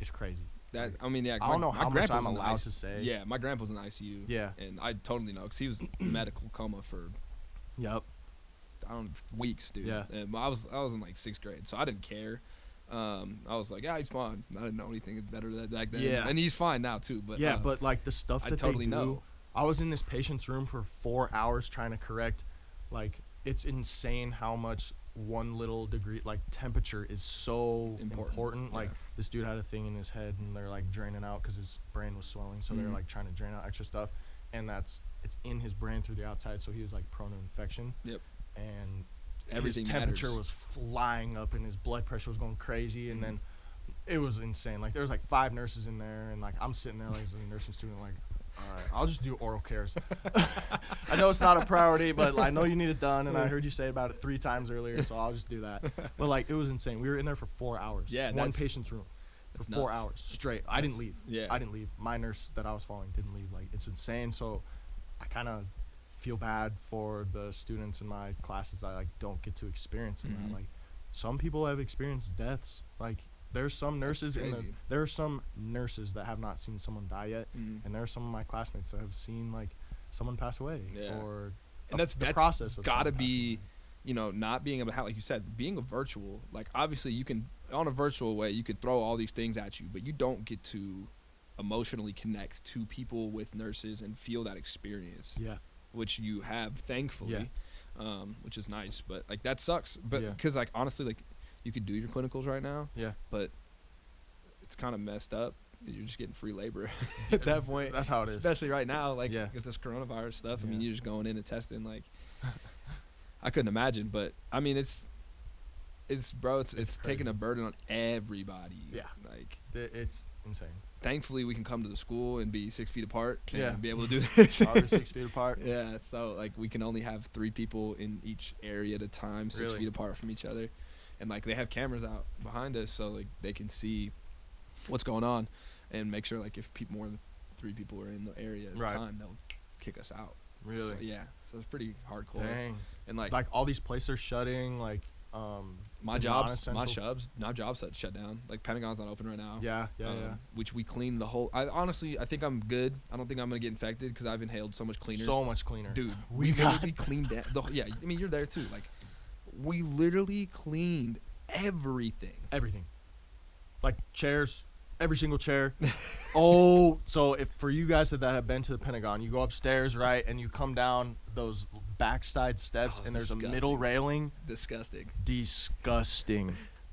A: it's crazy.
B: That I mean,
A: I don't know how much I'm allowed to say.
B: Yeah, my grandpa's in ICU.
A: Yeah,
B: and I totally know because he was in medical coma for weeks, dude.
A: Yeah,
B: and I was in like 6th grade, so I didn't care. I was like, he's fine. I didn't know anything better back then.
A: Yeah,
B: and he's fine now too. But
A: but like the stuff that
B: I totally
A: they do,
B: know.
A: I was in this patient's room for 4 hours trying to correct, like it's insane how much one little degree, like temperature, is so important. Like this dude had a thing in his head, and they're like draining out because his brain was swelling, so they're like trying to drain out extra stuff, and it's in his brain through the outside, so he was like prone to infection.
B: Yep.
A: And
B: everything
A: his temperature
B: matters.
A: was flying up, and his blood pressure was going crazy, and then it was insane. Like there was like 5 nurses in there, and like I'm sitting there like as a nursing student, like, all right, I'll just do oral cares. I know it's not a priority, but I know you need it done, and I heard you say about it 3 times earlier, so I'll just do that. But like it was insane. We were in there for 4 hours.
B: Yeah,
A: one patient's room for 4
B: nuts.
A: hours straight. I didn't leave.
B: Yeah,
A: I didn't leave. My nurse that I was following didn't leave. Like it's insane. So I kind of feel bad for the students in my classes that like don't get to experience that. Like some people have experienced deaths. Like there's some nurses there are some nurses that have not seen someone die yet, and there are some of my classmates that have seen like someone pass away, or
B: and that's
A: the process of
B: gotta be, you know, not being able to have, like you said, being a virtual, like obviously you can on a virtual way you could throw all these things at you, but you don't get to emotionally connect to people with nurses and feel that experience. Yeah. Which you have, thankfully, which is nice, but like that sucks. But because like honestly, like you could do your clinicals right now, but it's kind of messed up. You're just getting free labor at that point.
A: That's how it is,
B: especially right now, like with this coronavirus stuff. I mean, you're just going in and testing. Like, I couldn't imagine, but I mean, it's taking a burden on everybody. Yeah, like
A: it's insane.
B: Thankfully, we can come to the school and be 6 feet apart and be able to do this.
A: All 6 feet apart.
B: Yeah, so like we can only have 3 people in each area at a time, 6 feet apart from each other, and like they have cameras out behind us, so like they can see what's going on and make sure like if more than 3 people are in the area at a time, they'll kick us out.
A: Really?
B: So, so it's pretty hardcore.
A: Dang.
B: And like
A: all these places are shutting. Like
B: my job's shut down. Like Pentagon's not open right now. Yeah. Which we cleaned the whole. I think I'm good. I don't think I'm gonna get infected because I've inhaled so much cleaner.
A: So much cleaner,
B: dude. We cleaned that. I mean, you're there too. Like, we literally cleaned everything.
A: Everything. Like chairs, every single chair. So if for you guys that have been to the Pentagon, you go upstairs, right, and you come down those backside steps, and there's a middle railing.
B: Disgusting.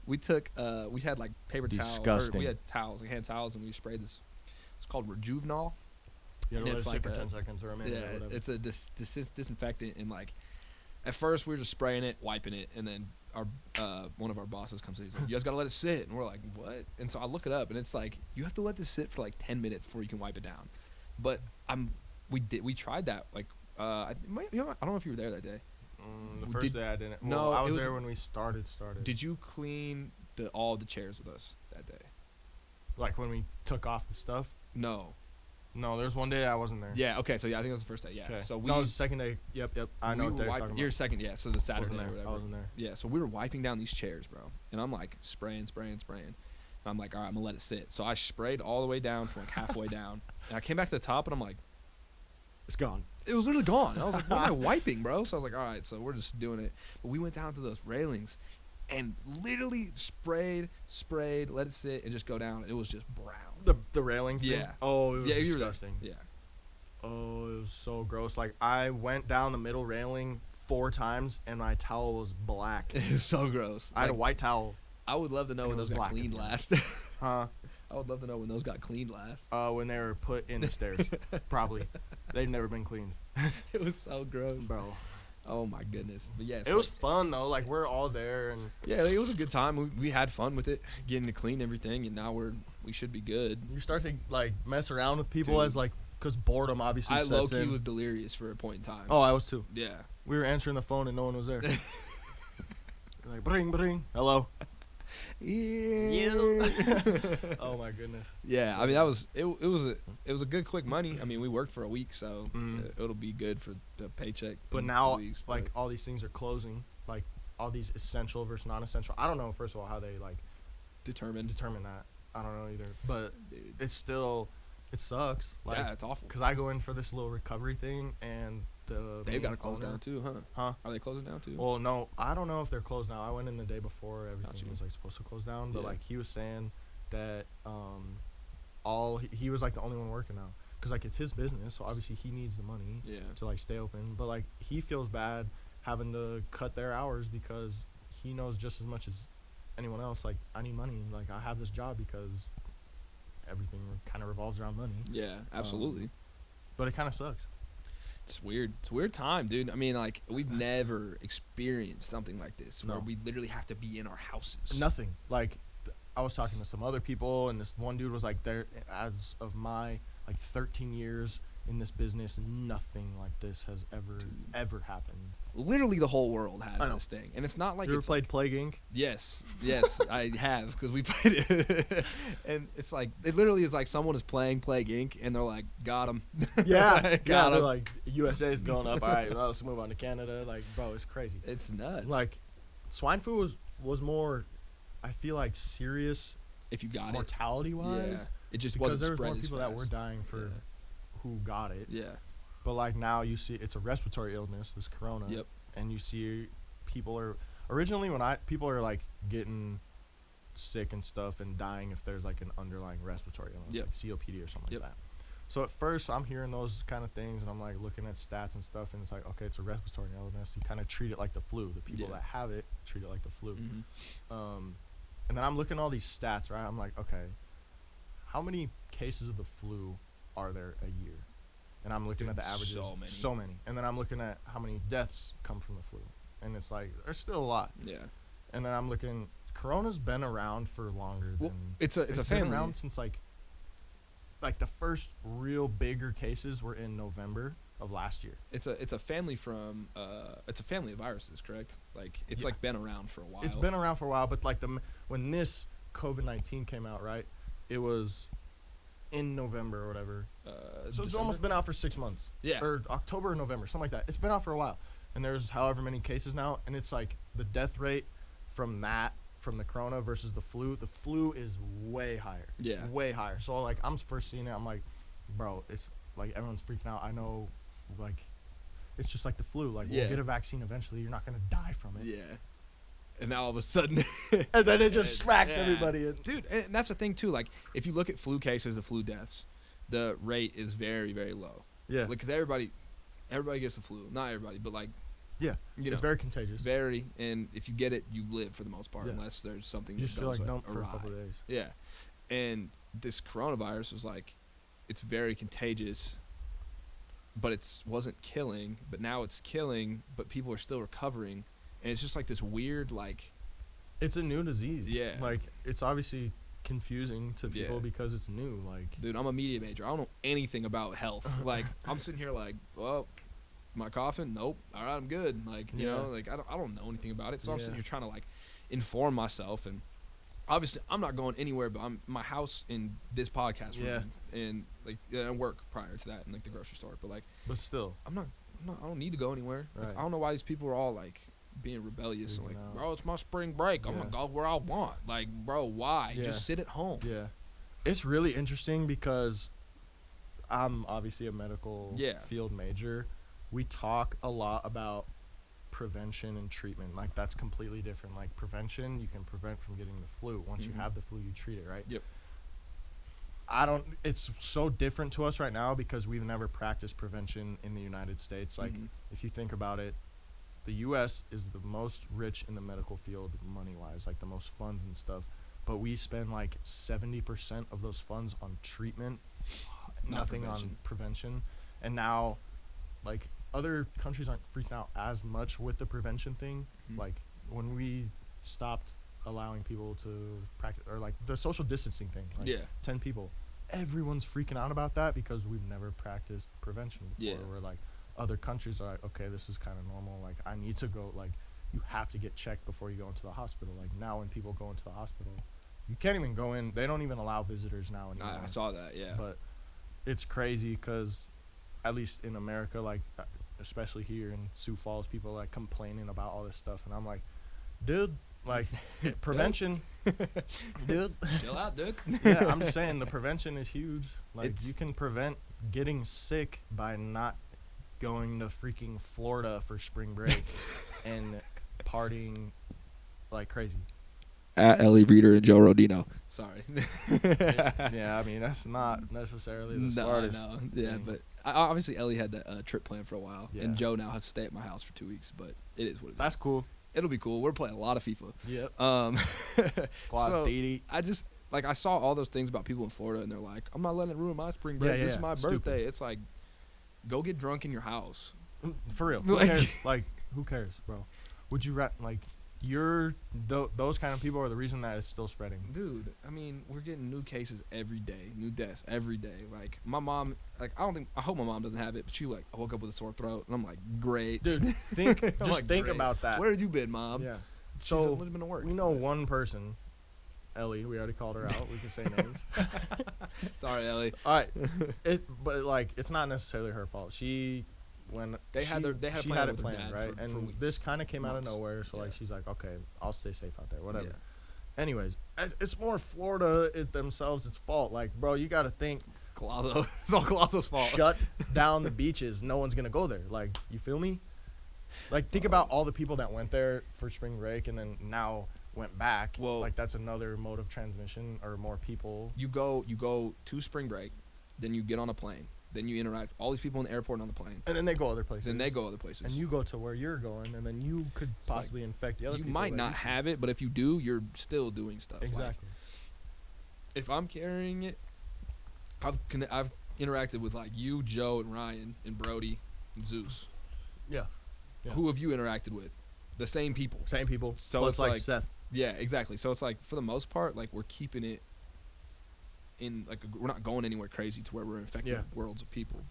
A: We
B: had like paper towels. We had towels, like hand towels, and we sprayed this. It's called Rejuvenol.
A: Yeah, it's like for 10 seconds or a minute.
B: Yeah, or whatever. It's a disinfectant, and like at first we were just spraying it, wiping it, and then our one of our bosses comes in. He's like, "You guys gotta let it sit," and we're like, "What?" And so I look it up, and it's like you have to let this sit for like 10 minutes before you can wipe it down. But we tried that like. I don't know if you were there that day.
A: The first day I didn't. Well, I was there when we started.
B: Did you clean all the chairs with us that day?
A: Like when we took off the stuff?
B: No,
A: there's one day I wasn't there.
B: Yeah, okay, so I think it was the first day. Yeah,
A: so it was the second day. Yep. I know what they're talking about.
B: Your second, so the Saturday or whatever.
A: I wasn't there.
B: Yeah, so we were wiping down these chairs, bro, and I'm like spraying. And I'm like, all right, I'm gonna let it sit. So I sprayed all the way down from like halfway down, and I came back to the top, and I'm like,
A: it's gone.
B: It was literally gone. And I was like, what am I wiping, bro? So I was like, all right, so we're just doing it. But we went down to those railings and literally sprayed, let it sit, and just go down. And it was just brown.
A: The railings?
B: Yeah.
A: Oh, it was disgusting.
B: Yeah.
A: Oh, it was so gross. Like, I went down the middle railing 4 times, and my towel was black.
B: It was so gross.
A: I had a white towel.
B: I would love to know when those got cleaned last.
A: Huh?
B: I would love to know when those got cleaned last.
A: When they were put in the stairs. Probably. They've never been cleaned.
B: It was so gross.
A: Bro.
B: Oh, my goodness. But yeah.
A: It was fun, though. Like, we're all there. And
B: yeah, it was a good time. We had fun with it, getting to clean everything, and now we should be good.
A: You start to, like, mess around with people as, like, because boredom obviously sets in. I
B: low-key was delirious for a point in time.
A: Oh, I was too.
B: Yeah.
A: We were answering the phone, and no one was there. Like, bring, hello.
B: Yeah.
A: Oh my goodness.
B: Yeah, I mean it was a good quick money. I mean, we worked for a week, so it'll be good for the paycheck.
A: But now, like all these things are closing, like all these essential versus non-essential. I don't know, first of all, how they like determine that. I don't know either. But it's still, it sucks. Like,
B: yeah, it's awful.
A: Because I go in for this little recovery thing, and
B: they've got to close down too, huh? Are they closing down too?
A: Well, no, I don't know if they're closed now. I went in the day before everything was like supposed to close down, but like he was saying that he was like the only one working now because like it's his business, so obviously he needs the money to like stay open. But like he feels bad having to cut their hours because he knows just as much as anyone else. Like, I need money. Like, I have this job because everything kind of revolves around money.
B: Yeah, absolutely.
A: But it kind of sucks.
B: It's weird. It's a weird time, dude. I mean, like, we've never experienced something like this where we literally have to be in our houses.
A: Nothing. Like, I was talking to some other people, and this one dude was like, there, as of my, 13 years in this business, nothing like this has ever happened.
B: Literally the whole world has this thing. And it's not like
A: you ever played Plague Inc.?
B: Yes, I have, because we played it. And it's like, it literally is like someone is playing Plague Inc., and they're like, got him.
A: Yeah, got him. They're like, USA's going up. All right, well, let's move on to Canada. Like, bro, it's crazy.
B: It's nuts.
A: Like, swine flu was more, I feel like, serious
B: if you got
A: mortality-wise.
B: Yeah. It just
A: because
B: wasn't
A: there was
B: spread
A: more
B: as
A: people
B: fast.
A: that were dying for who got it.
B: Yeah.
A: But, like, now you see it's a respiratory illness, this corona.
B: Yep.
A: And you see people are originally people are like getting sick and stuff and dying if there's like an underlying respiratory illness, like COPD or something like that. So at first I'm hearing those kind of things and I'm like looking at stats and stuff, and it's like, okay, it's a respiratory illness. You kind of treat it like the flu. The people that have it treat it like the flu. Mm-hmm. And then I'm looking at all these stats, right? I'm like, okay, how many cases of the flu are there a year? And I'm looking at the averages. So many. And then I'm looking at how many deaths come from the flu. And it's like, there's still a lot.
B: Yeah.
A: And then I'm looking, Corona's been around for longer than...
B: It's a family.
A: Been around since like the first real bigger cases were in November of last year.
B: It's a family from, it's a family of viruses, correct? Like, it's like been around for a while.
A: It's been around for a while, but like when this COVID-19 came out, right, it was in November or whatever. So
B: December?
A: It's almost been out for 6 months.
B: Yeah.
A: Or October or November, something like that. It's been out for a while. And there's however many cases now. And it's like the death rate from the corona versus the flu is way higher.
B: Yeah.
A: Way higher. So like I'm first seeing it, I'm like, bro, it's like everyone's freaking out. I know, like, it's just like the flu. Like, we'll get a vaccine eventually. You're not going to die from it.
B: Yeah. And now all of a sudden,
A: and then it just smacks everybody.
B: Dude, and that's the thing too. Like, if you look at flu cases, the flu deaths, the rate is very, very low.
A: Yeah.
B: Because everybody gets the flu. Not everybody, but like.
A: Yeah. It's very contagious.
B: Very, and if you get it, you live for the most part, unless there's something
A: you
B: that
A: feel
B: goes
A: like numb for
B: awry.
A: a couple of days.
B: Yeah. And this coronavirus was like, it's very contagious, but it wasn't killing. But now it's killing, but people are still recovering. And it's just like this weird, like...
A: It's a new disease.
B: Yeah.
A: Like, it's obviously confusing to people because it's new. Like,
B: dude, I'm a media major. I don't know anything about health. Like, I'm sitting here like, well, am I coughing? Nope. All right, I'm good. Like, you know, like, I don't know anything about it. So I'm sitting here trying to, like, inform myself. And obviously, I'm not going anywhere, but I'm my house in this podcast room. And, like, I work prior to that in, like, the grocery store. But, like... But
A: still.
B: I don't need to go anywhere.
A: Right.
B: Like, I don't know why these people are all, like... being rebellious and like, bro, it's my spring break. I'm gonna go where I want. Like, bro, why? Just sit at home.
A: Yeah. It's really interesting because I'm obviously a medical field major. We talk a lot about prevention and treatment. Like, that's completely different. Like, prevention, you can prevent from getting the flu. Once you have the flu, you treat it, right?
B: Yep.
A: It's so different to us right now because we've never practiced prevention in the United States. Like, if you think about it, the U.S. is the most rich in the medical field money-wise, like the most funds and stuff. But we spend like 70% of those funds on treatment, nothing on prevention. And now, like, other countries aren't freaking out as much with the prevention thing. Like, when we stopped allowing people to practice, or like the social distancing thing, like 10 people, everyone's freaking out about that because we've never practiced prevention before. We're like, other countries are like, okay, this is kind of normal. Like, I need to go, like, you have to get checked before you go into the hospital. Like, now when people go into the hospital, you can't even go in. They don't even allow visitors now anymore.
B: I saw that,
A: But it's crazy because, at least in America, like, especially here in Sioux Falls, people are, like, complaining about all this stuff. And I'm like, dude, like, prevention. Dude.
B: Chill out, dude.
A: Yeah, I'm just saying the prevention is huge. Like, you can prevent getting sick by not going to freaking Florida for spring break and partying like crazy.
B: At Ellie Reeder and Joe Rodino. Sorry.
A: Yeah, I mean, that's not necessarily the smartest.
B: No. Yeah, but obviously Ellie had that trip planned for a while, and Joe now has to stay at my house for 2 weeks, but it is what it is.
A: That's cool.
B: It'll be cool. We're playing a lot of FIFA.
A: Yep. Squad
B: so
A: 80.
B: I saw all those things about people in Florida, and they're like, I'm not letting it ruin my spring break. This is my birthday.
A: Stupid.
B: It's like, go get drunk in your house.
A: For real. Who cares? Who cares, bro? Would you those kind of people are the reason that it's still spreading.
B: Dude, I mean, we're getting new cases every day, new deaths every day. Like, my mom, I hope my mom doesn't have it, but she, I woke up with a sore throat, and I'm like, great.
A: Dude, think about that.
B: Where have you been, Mom?
A: Yeah.
B: So, she's been to work.
A: We know one person, Ellie, we already called her out. We can say names.
B: Sorry, Ellie.
A: All right. But it's not necessarily her fault. She had it planned, right? And this kind of came out of nowhere, so she's like, okay, I'll stay safe out there, whatever. Yeah. Anyways, it's more Florida themselves. It's fault. Like, bro, you got to think.
B: Colazo. It's all Colazo's fault.
A: Shut down the beaches. No one's gonna go there. Like, you feel me? Like, think about all the people that went there for spring break and then now went back.
B: Well,
A: like, that's another mode of transmission or more people.
B: You go to spring break, then you get on a plane. Then you interact with all these people in the airport and on the plane.
A: And then they go other places.
B: And
A: you go to where you're going, and then you could possibly infect the other people.
B: You might not have it, but if you do, you're still doing stuff.
A: Exactly.
B: If I'm carrying it, I've interacted with, you, Joe, and Ryan, and Brody, and Zeus.
A: Yeah.
B: Who have you interacted with? The same people.
A: Same people.
B: So
A: plus
B: it's like
A: Seth.
B: Yeah, exactly. So it's for the most part, we're keeping it in, we're not going anywhere crazy to where we're infecting worlds of people,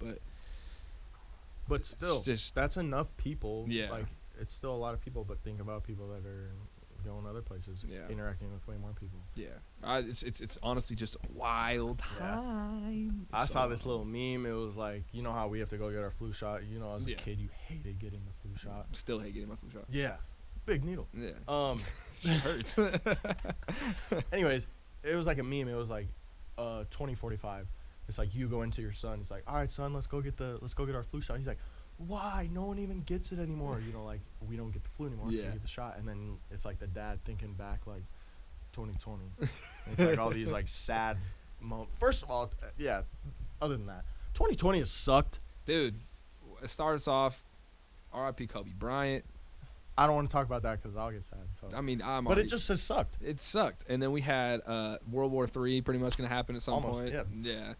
B: but
A: still, that's enough people.
B: Yeah.
A: It's still a lot of people, but think about people that are going other places, interacting with way more people.
B: Yeah. It's honestly just a wild time.
A: I saw this little meme. It was like, you know how we have to go get our flu shot? You know, as a kid, you hated getting the flu shot.
B: Still hate getting my flu shot.
A: Yeah. Big needle.
B: Yeah. It hurts.
A: Anyways, it was like a meme. It was like 2045. It's like you go into your son. It's like, all right, son, let's go get our flu shot. He's like, why? No one even gets it anymore. We don't get the flu anymore.
B: Yeah.
A: We get the shot. And then it's like the dad thinking back 2020. And it's like all these sad moments. First of all, other than that, 2020 has sucked.
B: Dude, it starts off R.I.P. Kobe Bryant.
A: I don't want to talk about that because I'll get sad. So.
B: I mean,
A: but it just has sucked.
B: It sucked. And then we had World War III pretty much going to happen at some point.
A: Yeah.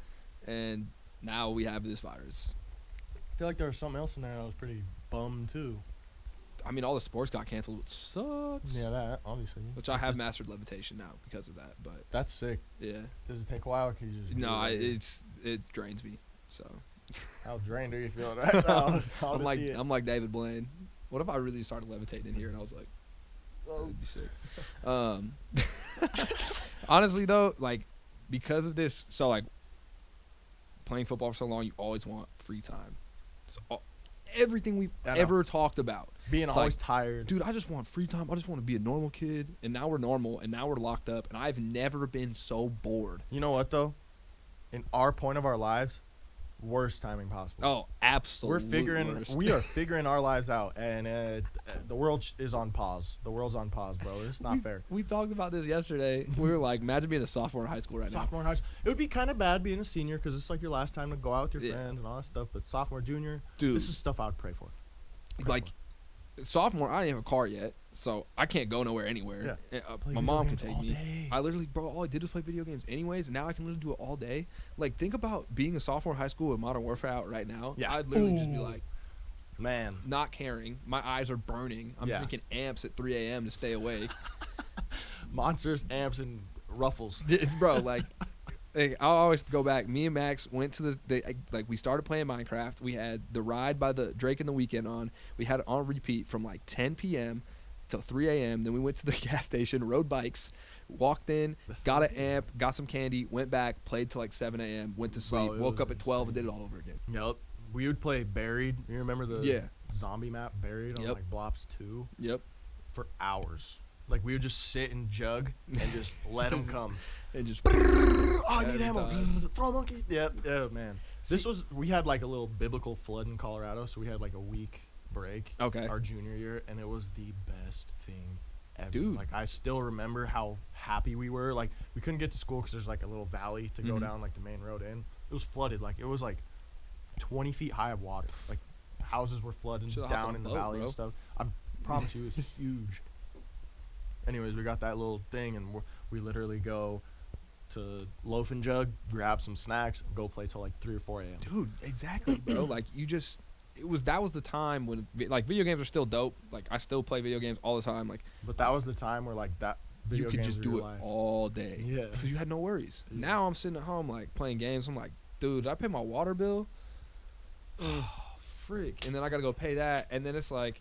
B: And now we have this virus.
A: I feel like there was something else in there that was pretty bummed too.
B: I mean, all the sports got canceled, which sucks.
A: Yeah, that obviously.
B: Which I have mastered levitation now because of that. But
A: that's sick.
B: Yeah.
A: Does it take a while? Or can you just?
B: No, it drains me. So.
A: How drained are you feeling right now?
B: I'm like David Blaine. What if I really started levitating in here and I was like, that would be sick. Honestly though, because of this, so playing football for so long, you always want free time. So everything we've ever talked about.
A: Being always tired.
B: Dude, I just want free time. I just want to be a normal kid. And now we're normal and now we're locked up and I've never been so bored.
A: You know what though? In our point of our lives, worst timing possible.
B: Oh, absolutely.
A: We are figuring our lives out, and the world is on pause. The world's on pause, bro. It's not fair.
B: We talked about this yesterday. We were like, imagine being a sophomore in high school now.
A: Sophomore in high school. It would be kind of bad being a senior because it's your last time to go out with your friends and all that stuff. But sophomore, junior, dude, this is stuff I would pray for.
B: Sophomore, I didn't have a car yet, so I can't go nowhere anywhere.
A: Yeah.
B: My mom can take me. I literally, bro, all I did was play video games anyways, and now I can literally do it all day. Think about being a sophomore in high school with Modern Warfare out right now.
A: Yeah.
B: I'd literally just be like,
A: man,
B: not caring. My eyes are burning. I'm drinking amps at 3 a.m. to stay awake.
A: Monsters, amps, and ruffles.
B: Bro, I always go back. Me and Max went to we started playing Minecraft. We had the ride by the Drake and the Weeknd on. We had it on repeat from 10 p.m. till 3 a.m. Then we went to the gas station, rode bikes, walked in, got an amp, got some candy, went back, played till 7 a.m., went to sleep, woke up at 12 and did it all over again.
A: Yep. We would play Buried. You remember the zombie map Buried on Blops 2?
B: Yep.
A: For hours. We would just sit and jug and just let them come.
B: And just
A: I need ammo. Throw a monkey. Yep. Yeah, man. We had a little biblical flood in Colorado, so we had a week break.
B: Okay.
A: Our junior year, and it was the best thing ever.
B: Dude.
A: Like, I still remember how happy we were. Like, we couldn't get to school because there's, like, a little valley to go down, like, the main road in. It was flooded. Like, it was, like, 20 feet high of water. Like, houses were flooding down in the valley and stuff. I promise you, it was huge. Anyways, we got that little thing, and we literally go to Loaf and Jug, grab some snacks, go play till, like, 3 or 4 a.m.
B: Dude, exactly, bro. Like, that was the time when, like, video games are still dope. Like, I still play video games all the time. Like,
A: but that was the time where, like, that video
B: you could
A: games
B: just
A: were
B: do
A: your
B: it
A: life.
B: all day.
A: Yeah.
B: Because you had no worries.
A: Yeah.
B: Now I'm sitting at home, like, playing games. I'm like, dude, did I pay my water bill? Oh, frick. And then I got to go pay that. And then it's like,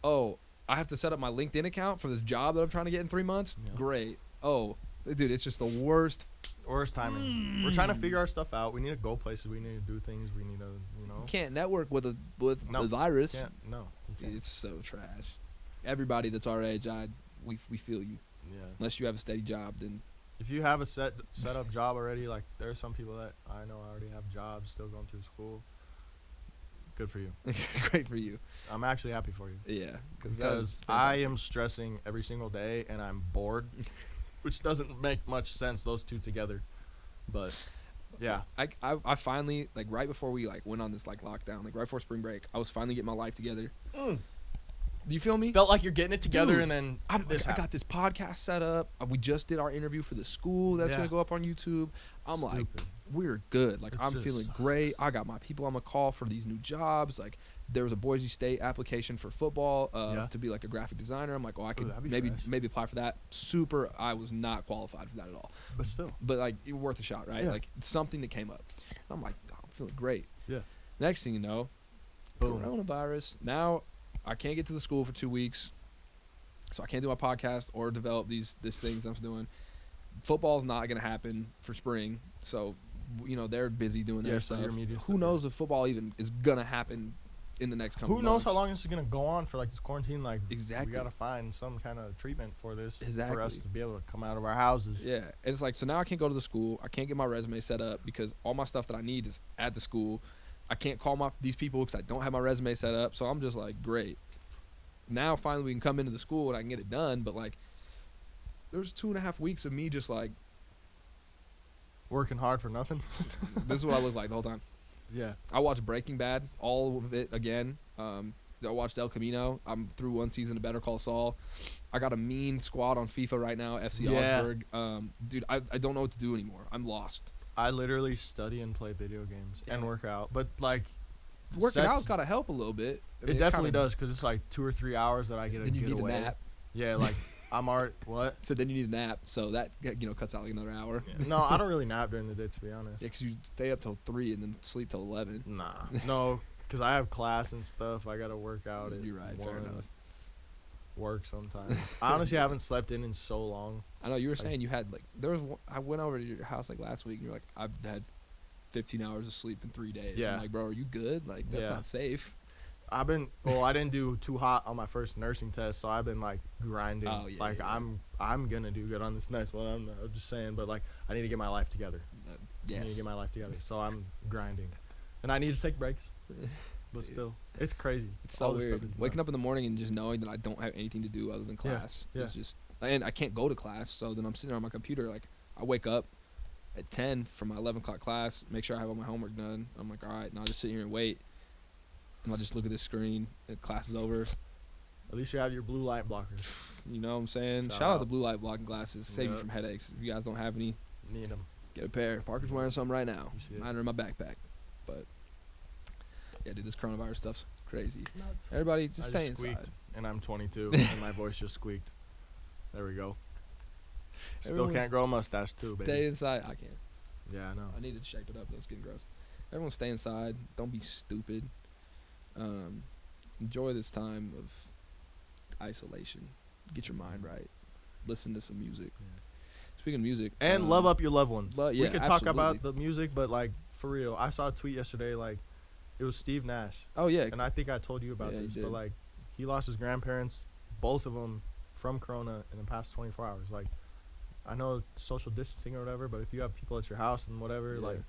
B: oh, I have to set up my LinkedIn account for this job that I'm trying to get in 3 months? Yeah. Great. Oh, dude, it's just the worst.
A: Worst timing. We're trying to figure our stuff out. We need to go places. We need to do things. We need to, you know.
B: You can't network with the virus.
A: You can't.
B: It's so trash. Everybody that's our age, we feel you.
A: Yeah.
B: Unless you have a steady job, then.
A: If you have a set up job already, like, there are some people that I know already have jobs, still going through school. Good for you.
B: Great for you.
A: I'm actually happy for you.
B: Yeah.
A: Because I am stressing every single day, and I'm bored, which doesn't make much sense, those two together. But, yeah.
B: I finally, like, right before we, like, went on this, like, lockdown, like, right before spring break, I was finally getting my life together. Do you feel me?
A: Felt like you're getting it together. Dude, and then
B: I got this podcast set up. We just did our interview for the school that's going to go up on YouTube. I'm like, we're good. Like, I'm feeling great. I got my people I'm going to call for these new jobs. Like, there was a Boise State application for football to be, like, a graphic designer. I'm like, oh, I could maybe apply for that. I was not qualified for that at all.
A: But still.
B: But, like, it was worth a shot, right? Yeah. Like, something that came up. And I'm like, oh, I'm feeling great.
A: Yeah.
B: Next thing you know, coronavirus. Now, I can't get to the school for 2 weeks, so I can't do my podcast or develop these things I'm doing. Football's not going to happen for spring, so, you know, they're busy doing their stuff. Who knows if football even is going to happen in the next couple months.
A: Who knows how long this is going to go on for, like, this quarantine? Like,
B: exactly.
A: We got to find some kind of treatment for this for us to be able to come out of our houses.
B: Yeah, and it's like, so now I can't go to the school. I can't get my resume set up because all my stuff that I need is at the school. I can't call these people because I don't have my resume set up. So I'm just like, great. Now finally we can come into the school and I can get it done. But, like, there's 2.5 weeks of me just, like,
A: working hard for nothing.
B: This is what I look like the whole time.
A: Yeah.
B: I watched Breaking Bad, all of it again. I watched El Camino. I'm through one season of Better Call Saul. I got a mean squad on FIFA right now, FC Augsburg. Dude, I don't know what to do anymore. I'm lost.
A: I literally study and play video games and work out. But, like,
B: working out's got to help a little bit. I mean,
A: it definitely does because it's, like, 2 or 3 hours that I get to get away. Then you need a nap. Yeah, like, I'm already – what?
B: So then you need a nap. So that, you know, cuts out, like, another hour.
A: Yeah. No, I don't really nap during the day, to be honest.
B: Yeah, because you stay up till 3 and then sleep till 11.
A: Nah. No, because I have class and stuff. I got to work out at
B: You're right. Fair enough.
A: Work sometimes. I honestly haven't slept in so long.
B: I know. You were saying you had, like – there was I went over to your house, like, last week, and you're like, I've had 15 hours of sleep in 3 days. Yeah. I'm like, bro, are you good? Like, that's not safe.
A: I didn't do too hot on my first nursing test, so I've been, like, grinding. Oh, yeah, like, yeah. I'm gonna do good on this next one. I'm just saying, but, like, I need to get my life together. I need to get my life together, so I'm grinding, and I need to take breaks. But still, it's crazy.
B: It's so weird. Waking up in the morning and just knowing that I don't have anything to do other than class. Yeah. It's just, and I can't go to class, so then I'm sitting there on my computer. Like, I wake up at 10 for my 11 o'clock class, make sure I have all my homework done. I'm like, all right, now I'll just sit here and wait. And I'll just look at this screen. The class is over.
A: At least you have your blue light blockers.
B: You know what I'm saying? Shout out to blue light blocking glasses. Save you from headaches. If you guys don't have any,
A: need them.
B: Get a pair. Parker's wearing some right now. Mine are in my backpack. But yeah, dude, this coronavirus stuff's crazy. Nuts. Everybody, just stay inside.
A: And I'm 22, and my voice just squeaked. There we go. Still can't grow a mustache too, baby.
B: Stay inside. I can't.
A: Yeah, I know.
B: I need to shape it up. That's getting gross. Everyone stay inside. Don't be stupid. Enjoy this time of isolation. Get your mind right. Listen to some music. Yeah. Speaking of music.
A: And love up your loved ones.
B: We
A: could talk about the music, but, like, for real. I saw a tweet yesterday, like, it was Steve Nash.
B: Oh, yeah.
A: And I think I told you about this. But, like, he lost his grandparents, both of them, from corona in the past 24 hours. Like, I know social distancing or whatever, but if you have people at your house and whatever, like,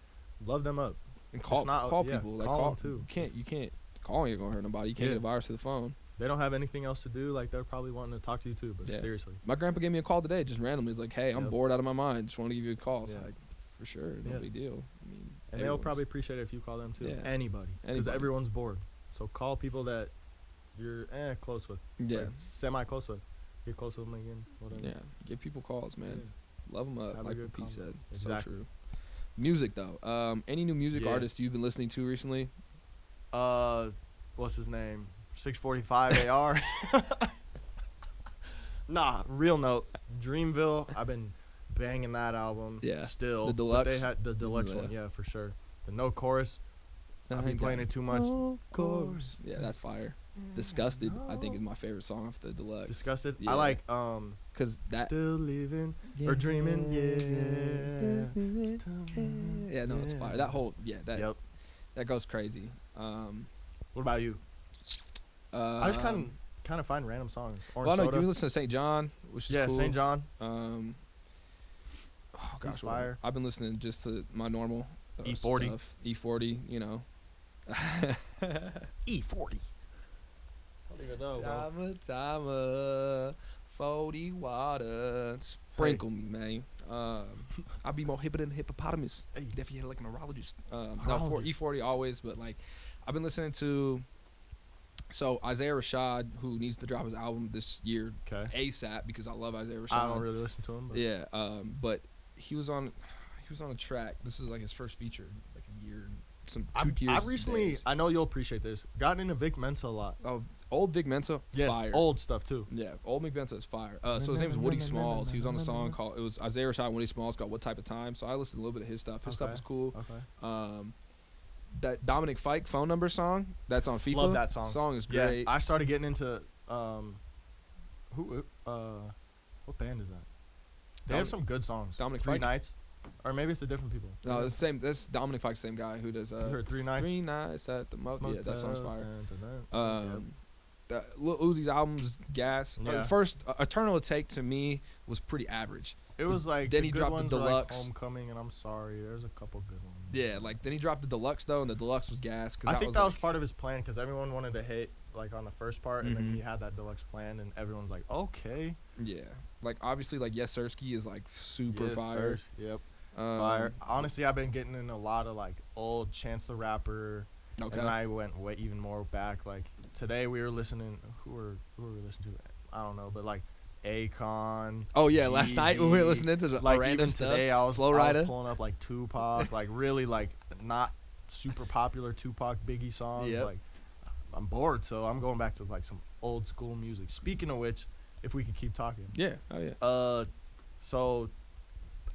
A: love them up.
B: And call people. Like,
A: call them too.
B: You can't calling ain't gonna hurt nobody. You can't get a virus to the phone.
A: they don't have anything else to do. Like they're probably wanting to talk to you too. But seriously,
B: my grandpa gave me a call today, just randomly. He's like, "Hey, I'm bored out of my mind. Just want to give you a call." So like, for sure, no big deal. I mean,
A: and they'll probably appreciate it if you call them too.
B: Yeah.
A: Anybody, because everyone's bored. So call people that you're close with.
B: Yeah,
A: like, semi-close with. Get close with them again. Whatever.
B: Yeah, give people calls, man.
A: Yeah.
B: Love them up,
A: Have
B: like what P said.
A: Exactly.
B: So true. Music though. Any new music artists you've been listening to recently?
A: What's his name? 645 AR. Nah, real note. Dreamville. I've been banging that album.
B: Yeah.
A: Still.
B: The deluxe.
A: But they had the deluxe one. Yeah, for sure. The no chorus. I've been playing it too much.
B: No chorus. Yeah, that's fire. Disgusted, I think, is my favorite song off the deluxe.
A: Disgusted.
B: Yeah.
A: I like
B: cause that
A: still living or dreaming.
B: Yeah, no, it's fire. That whole that goes crazy.
A: What about you? I just kind of find random songs.
B: Well, no, you listen to St. John, which is cool.
A: St. John.
B: Oh gosh,
A: fire.
B: I've been listening just to my normal
A: E40
B: stuff. E40, you know.
A: E40. I don't even know,
B: Timer, 40 water, sprinkle me, man. I'd be more hipper than hippopotamus. Hey, if you had like a neurologist. No, E40 always, but like, I've been listening to. So Isaiah Rashad, who needs to drop his album this year, ASAP, because I love Isaiah Rashad.
A: I don't really listen to him. But.
B: Yeah, but he was on a track. This is like his first feature, like a year.
A: I've recently, I know you'll appreciate this, gotten into Vic Mensa a lot.
B: Oh, old Vic Mensa, fire.
A: Old stuff too.
B: Yeah, old Vic Mensa is fire. So his name is Woody Smalls. He was on a song called, it was Isaiah Rashad and Woody Smalls called What Type of Time. So I listened to a little bit of his stuff. His stuff was cool.
A: Okay.
B: That Dominic Fike phone number song, that's on FIFA.
A: Love that song.
B: Song is great.
A: Yeah, I started getting into, what band is that? They have some good songs.
B: Dominic
A: Three
B: Fike?
A: Nights. Or maybe it's a different people.
B: No, it's the same. That's Dominic Fike's same guy who does.
A: You heard 3 Nights?
B: 3 Nights at the Motel. Yeah, that song's fire.
A: Yep.
B: Lil Uzi's album's gas.
A: Yeah.
B: First, Eternal Take to me was pretty average.
A: It was like
B: then he dropped the deluxe.
A: Like Homecoming and I'm Sorry. There's a couple good ones.
B: Yeah, like then he dropped the deluxe though, and the deluxe was gas.
A: I think that was part of his plan because everyone wanted to hate like on the first part, and then he had that deluxe plan, and everyone's like, okay.
B: Yeah, like obviously like Yes Sirski is like super fire.
A: Yep. Fire. Honestly, I've been getting in a lot of like old Chance the Rapper.
B: Okay.
A: And I went way even more back. Like today we were listening. Who were we listening to? I don't know, but like Akon.
B: Oh yeah, last night when we were listening to
A: like
B: random
A: even
B: stuff.
A: Today I was pulling up like Tupac, like really like not super popular Tupac Biggie songs.
B: Yep.
A: Like I'm bored, so I'm going back to like some old school music. Speaking of which, if we could keep talking.
B: Yeah. Oh yeah.
A: So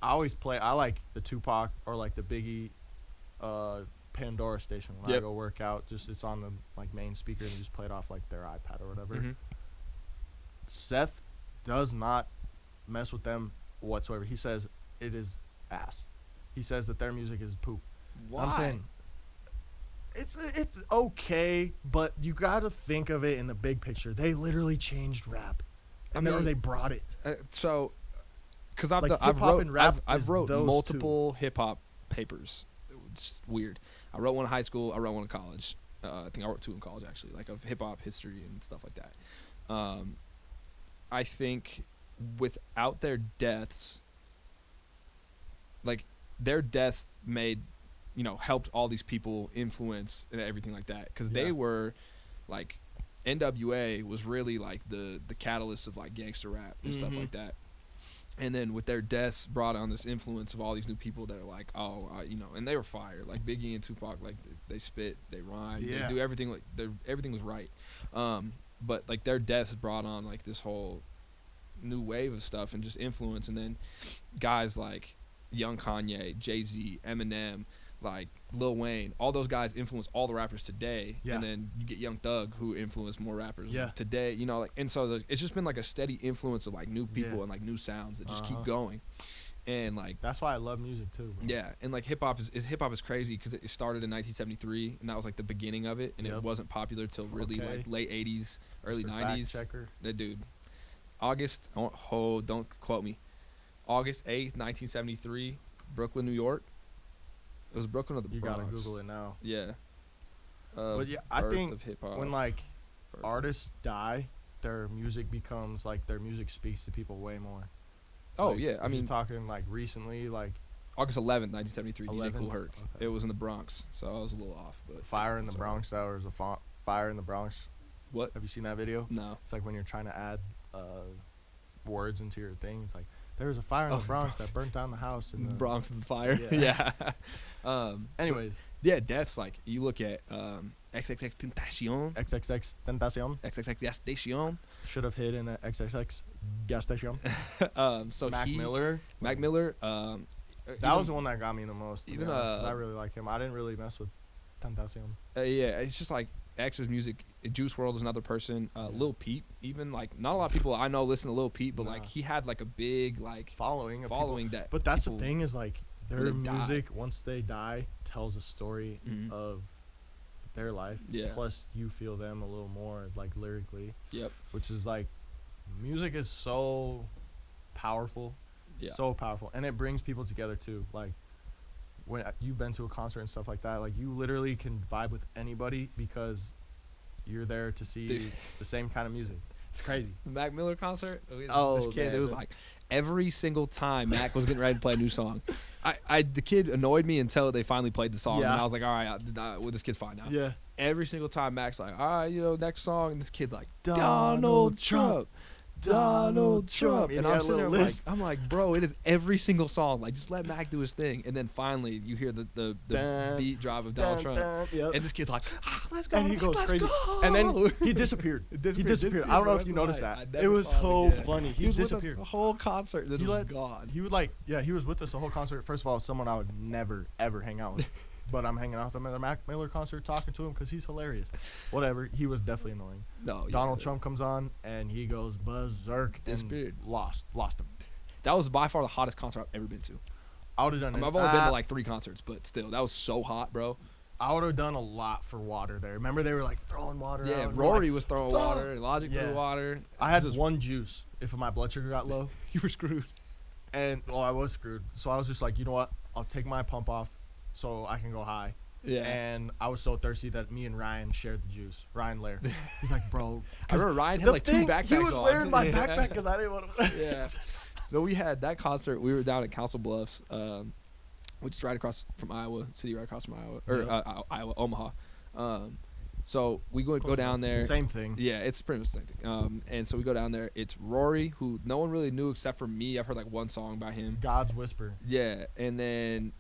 A: I like the Tupac or like the Biggie Pandora station when I go work out. Just it's on the like main speaker and you just play it off like their iPad or whatever.
B: Mm-hmm.
A: Seth does not mess with them whatsoever. He says it is ass. He says that their music is poop.
B: Why?
A: I'm saying it's okay, but you got to think of it in the big picture. They literally changed rap, and they brought it.
B: Because
A: like
B: I've wrote multiple hip hop papers. It's weird. I wrote one in high school. I wrote one in college. I think I wrote 2 in college actually, like of hip hop history and stuff like that. I think without their deaths, like their deaths made, helped all these people influence and everything like that. Because they were like, NWA was really like the catalyst of like gangster rap and stuff like that. And then with their deaths brought on this influence of all these new people that are like, and they were fire. Like Biggie and Tupac, like they spit, they rhyme, they do everything. Like everything was right. But like their deaths brought on like this whole new wave of stuff and just influence. And then guys like Young Kanye, Jay-Z, Eminem, like Lil Wayne, all those guys influence all the rappers today. And then you get Young Thug, who influenced more rappers today. And so it's just been like a steady influence of like new people and like new sounds that just keep going. And like
A: that's why I love music too, bro.
B: Yeah, and like hip hop is crazy because it started in 1973 and that was like the beginning of it, and it wasn't popular till really like late 80s, early 90s. That dude, don't quote me. August 8th, 1973, Brooklyn, New York. It was Brooklyn or the Bronx.
A: You gotta Google it now.
B: Yeah.
A: But yeah, I think when like artists die, their music becomes like their music speaks to people way more.
B: Oh
A: like,
B: yeah, I mean,
A: you're talking like recently, like
B: August 11th, 1973,
A: 11?
B: DJ Kool Herc.
A: Okay.
B: It was in the Bronx, so I was a little off. But
A: Fire in the Bronx. That was a Fire in the Bronx.
B: What?
A: Have you seen that video?
B: No.
A: It's like when you're trying to add words into your thing. It's like there was a fire in the Bronx that burnt down the house. In the
B: Bronx is the fire.
A: Yeah.
B: Yeah.
A: Anyways.
B: Yeah, deaths like you look at XXX Tentacion.
A: XXX Tentacion.
B: XXX Gas Station.
A: Should have hid in a XXX gas station.
B: So
A: Mac
B: Miller.
A: That was the one that got me the most.
B: Even
A: I really like him. I didn't really mess with Tentacion.
B: Yeah, it's just like X's music. Juice WRLD is another person. Lil Peep, even like not a lot of people I know listen to Lil Peep, but like he had like a big like
A: following
B: that.
A: But that's the thing is like their music
B: die.
A: Once they die tells a story of their life.
B: Yeah.
A: Plus you feel them a little more like lyrically.
B: Yep.
A: Which is like music is so powerful.
B: Yeah.
A: So powerful, and it brings people together too. Like when you've been to a concert and stuff like that, like you literally can vibe with anybody because you're there to see the same kind of music. It's crazy.
B: The Mac Miller concert.
A: This kid,
B: man, it was like every single time Mac was getting ready to play a new song, the kid annoyed me until they finally played the song, and I was like, all right, well, this kid's fine now.
A: Yeah.
B: Every single time Mac's like, all right, next song, and this kid's like, Donald Trump. Donald Trump. And I'm sitting there I'm like, bro, it is every single song. Like, just let Mac do his thing. And then finally you hear the beat drop of Donald Trump. And this kid's like, let's go.
A: And he goes crazy.
B: Go.
A: And then he disappeared. He disappeared. I don't know if you noticed that. It was so funny. He disappeared.
B: With us the whole concert. Then he was gone.
A: He would he was with us the whole concert. First of all, someone I would never, ever hang out with. But I'm hanging out with him at the Mac Miller concert talking to him because he's hilarious. Whatever. He was definitely annoying.
B: No,
A: Donald Trump comes on and he goes berserk and lost him.
B: That was by far the hottest concert I've ever been to.
A: I would have done
B: I've only been to like 3 concerts, but still, that was so hot, bro.
A: I would have done a lot for water there. Remember they were like throwing water out?
B: Yeah, Rory was throwing water and Logic threw water.
A: I had one juice. If my blood sugar got low.
B: You were screwed.
A: And, I was screwed. So I was just like, you know what? I'll take my pump off so I can go high.
B: Yeah.
A: And I was so thirsty that me and Ryan shared the juice. Ryan Lair. He's like, bro.
B: I remember Ryan had like 2 backpacks on.
A: He was wearing my backpack because I didn't want to.
B: Yeah. So we had that concert. We were down at Council Bluffs, which is right across from Iowa, city right across from Iowa, Omaha. So we go down there.
A: Same thing.
B: Yeah, it's pretty much the same thing. And so we go down there. It's Rory, who no one really knew except for me. I've heard like one song by him.
A: God's Whisper.
B: Yeah. And then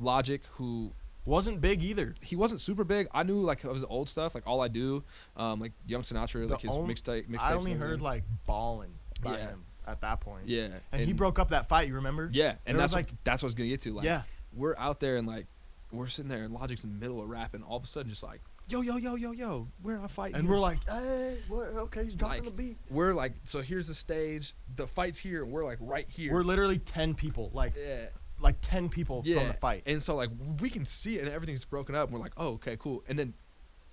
B: Logic, who
A: wasn't big either.
B: He wasn't super big. I knew like of his old stuff, like All I Do, like Young Sinatra, like his mixtape.
A: I only heard like Ballin' by him at that point.
B: Yeah,
A: and he broke up that fight. You remember?
B: Yeah, and that's what I was gonna get to. Like,
A: yeah,
B: we're out there and like we're sitting there and Logic's in the middle of rapping. All of a sudden, just like yo, we're not fighting.
A: And
B: here.
A: We're like, hey, okay, he's dropping the beat.
B: We're like, so here's the stage. The fight's here, and we're like right here.
A: We're literally 10 people. Like.
B: Yeah.
A: Like 10 people from the fight.
B: And so like we can see it and everything's broken up and we're like, oh, okay, cool. And then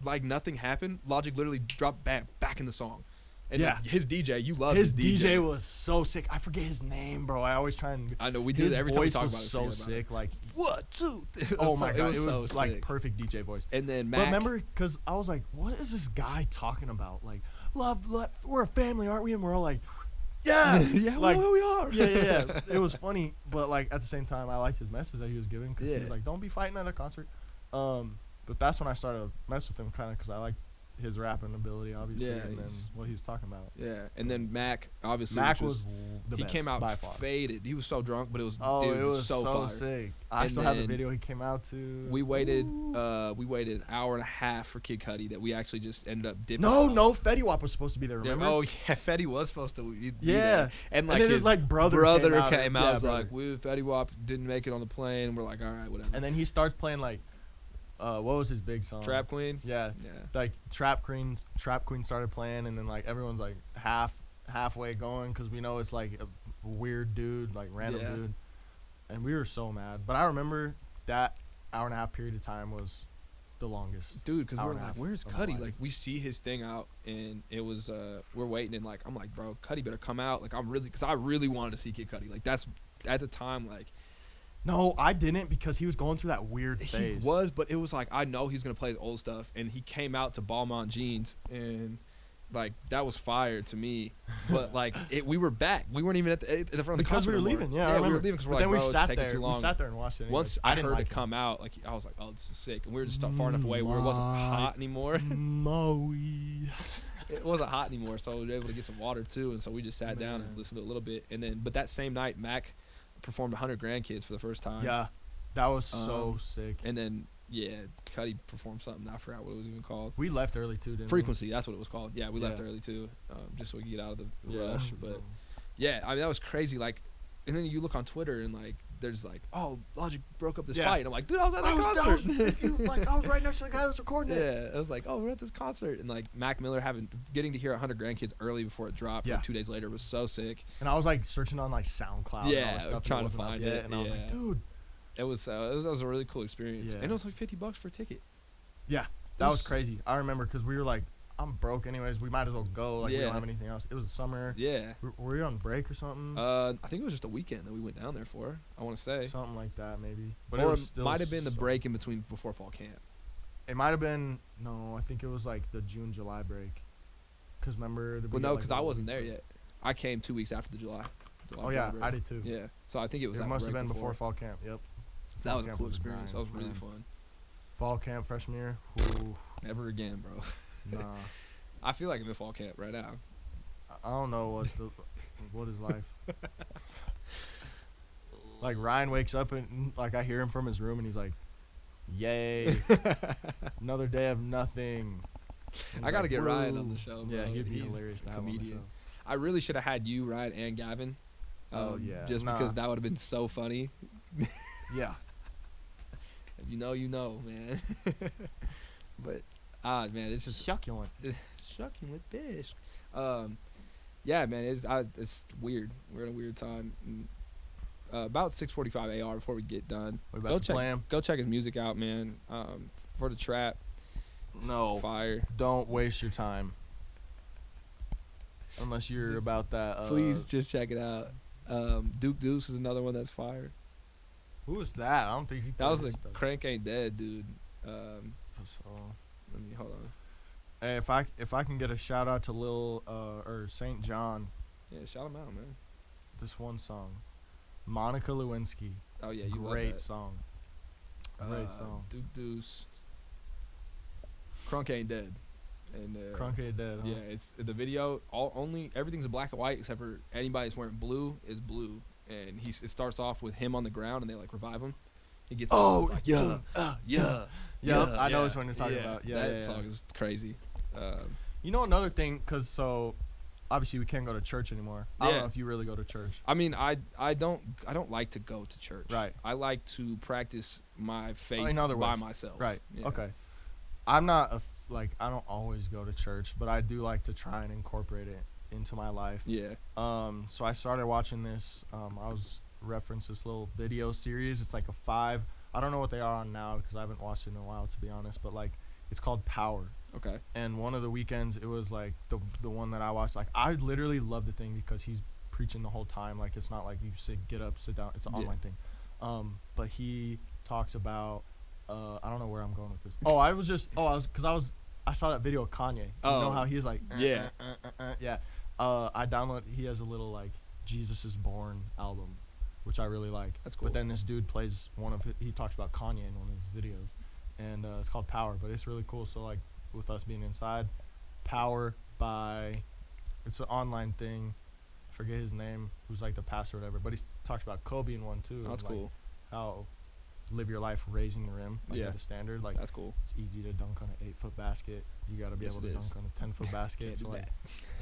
B: like nothing happened. Logic literally dropped back in the song. And his DJ, you love his DJ.
A: His DJ was so sick. I forget his name, bro. I always try and.
B: I know we do that every time we talk about it.
A: His voice was so sick. Like
B: 1, 2.
A: Oh my god, it was
B: so
A: like
B: sick.
A: perfect DJ voice.
B: And then Mac.
A: But remember, because I was like, what is this guy talking about? Like, love, we're a family, aren't we? And we're all like. Yeah,
B: like, we are.
A: Yeah. It was funny, but like at the same time, I liked his message that he was giving because he was like, "Don't be fighting at a concert." But that's when I started to mess with him, kind of, because I liked his rapping ability, obviously, and then what he was talking about.
B: Yeah, and then Mac, obviously,
A: was the best.
B: He came out
A: by far.
B: Faded. He was so drunk, but it was
A: it was
B: so fire.
A: Sick. I still have the video he came out to.
B: We waited an hour and a half for Kid Cudi that we actually just ended up dipping.
A: No, Fetty Wap was supposed to be there. Remember?
B: Oh yeah, Fetty was supposed to be there. And like
A: his like brother
B: came out. Was like, Fetty Wap didn't make it on the plane. We're like, all right, whatever.
A: And then he starts playing like. What was his big song?
B: Trap Queen.
A: Yeah. Like Trap Queen started playing, and then like everyone's like halfway going because we know it's like a weird dude, like random dude, and we were so mad. But I remember that hour and a half period of time was the longest.
B: Dude, because we're like, where's Cudi? Like we see his thing out, and it was we're waiting, and like I'm like, bro, Cudi better come out. Like because I really wanted to see Kid Cudi. Like that's at the time like.
A: No, I didn't because he was going through that weird phase.
B: He was, but it was like, I know he's going to play his old stuff. And he came out to Balmain Jeans, and, like, that was fire to me. But, like, we were back. We weren't even at the front of the concert.
A: Because we were leaving, yeah,
B: we were leaving because we're like,
A: then we
B: bro,
A: sat
B: it's taking
A: there.
B: too long.
A: We sat there and watched it.
B: Once I heard it come out, like, I was like, oh, this is sick. And we were just far enough away where it wasn't hot anymore. It wasn't hot anymore, so we were able to get some water, too. And so we just sat down and listened to it a little bit. And then, but that same night, Mac performed 100 Grandkids for the first time.
A: Yeah. That was so sick.
B: And then, Cuddy performed something. I forgot what it was even called.
A: We left early, too, didn't
B: Frequency, that's what it was called. Yeah, we left early, too, just so we could get out of the rush. But, I mean, that was crazy. Like, and then you look on Twitter, and, like, there's, like, oh, Logic broke up this fight. And I'm like, dude, I was at that concert.
A: I was right next to the guy that was recording it.
B: Yeah, I was like, oh, we're at this concert. And, like, Mac Miller getting to hear 100 Grandkids early before it dropped, like 2 days later, was so sick.
A: And I was, like, searching on, like, SoundCloud and all that stuff.
B: Trying to find it.
A: And I was like, dude.
B: It was a really cool experience. And it was like $50 for a ticket.
A: Yeah, that was crazy. I remember because we were like, I'm broke anyways. We might as well go. Like, we don't have anything else. It was the summer.
B: Yeah.
A: Were you on break or something?
B: I think it was just a weekend that we went down there for, I want to say.
A: Something like that, maybe. But
B: or
A: it was still
B: might have been the break in between before fall camp.
A: It might have been, no, I think it was like the June, July break. Because remember?
B: Well, no, because I wasn't there yet. I came 2 weeks after the July
A: oh, yeah,
B: break.
A: I did too.
B: Yeah. So I think it was
A: It must have been before fall camp, yep.
B: That was a cool experience. That was really fun.
A: Fall camp freshman year? Ooh.
B: Never again, bro.
A: Nah.
B: I feel like I'm in fall camp right now.
A: I don't know what is life. Like, Ryan wakes up and, like, I hear him from his room and he's like, yay, another day of nothing.
B: I got to get Ryan on the show, bro.
A: Yeah, he'd be hilarious to have on the show.
B: I really should have had you, Ryan, and Gavin. Just because that would have been so funny.
A: Yeah.
B: If you know, man. But, man, it's just
A: succulent.
B: Succulent fish. Yeah, man, it's weird. We're in a weird time. About 6:45 AR before we get done. Go check his music out, man. For the trap.
A: No.
B: Fire.
A: Don't waste your time. Unless you're about that.
B: Please just check it out. Duke Deuce is another one that's fire.
A: Who is that? I don't think he.
B: That was Crank Ain't Dead, dude. Let me hold on.
A: Hey, if I can get a shout out to Lil or St. John.
B: Yeah, shout him out, man.
A: This one song, Monica Lewinsky.
B: Oh yeah, you love that.
A: Great song. Great song.
B: Duke Deuce. Crunk Ain't Dead. And
A: Crunk Ain't Dead. Huh?
B: Yeah, it's the video. Everything's in black and white except for anybody that's wearing blue is blue. And it starts off with him on the ground, and they like revive him. He gets like,
A: yeah. I know which one you're talking about. Yeah,
B: that song is crazy.
A: You know another thing, because obviously we can't go to church anymore. I don't know if you really go to church.
B: I mean, I don't like to go to church.
A: Right.
B: I like to practice my faith by myself.
A: Right.
B: Yeah.
A: Okay. I'm not I don't always go to church, but I do like to try and incorporate it into my life.
B: Yeah.
A: So I started watching this. I was referenced this little video series. It's like a 5. I don't know what they are on now because I haven't watched it in a while, to be honest. But like, it's called Power.
B: Okay.
A: And one of the weekends, it was like the one that I watched. Like, I literally love the thing because he's preaching the whole time. Like, it's not like you get up, sit down. It's an online thing. But he talks about. I don't know where I'm going with this. I saw that video of Kanye. You know how he's like, yeah. He has a little like Jesus is Born album, which I really like.
B: That's cool.
A: But then this dude plays he talks about Kanye in one of his videos, and it's called Power, but it's really cool. So like with us being inside, Power it's an online thing. I forget his name, who's like the pastor or whatever, but he talks about Kobe in one too.
B: Oh, that's cool.
A: How live your life raising the rim at a standard. Like,
B: that's cool.
A: It's easy to dunk on an 8-foot basket. You got to be able to dunk on a 10-foot basket.
B: Can't
A: so
B: do
A: like,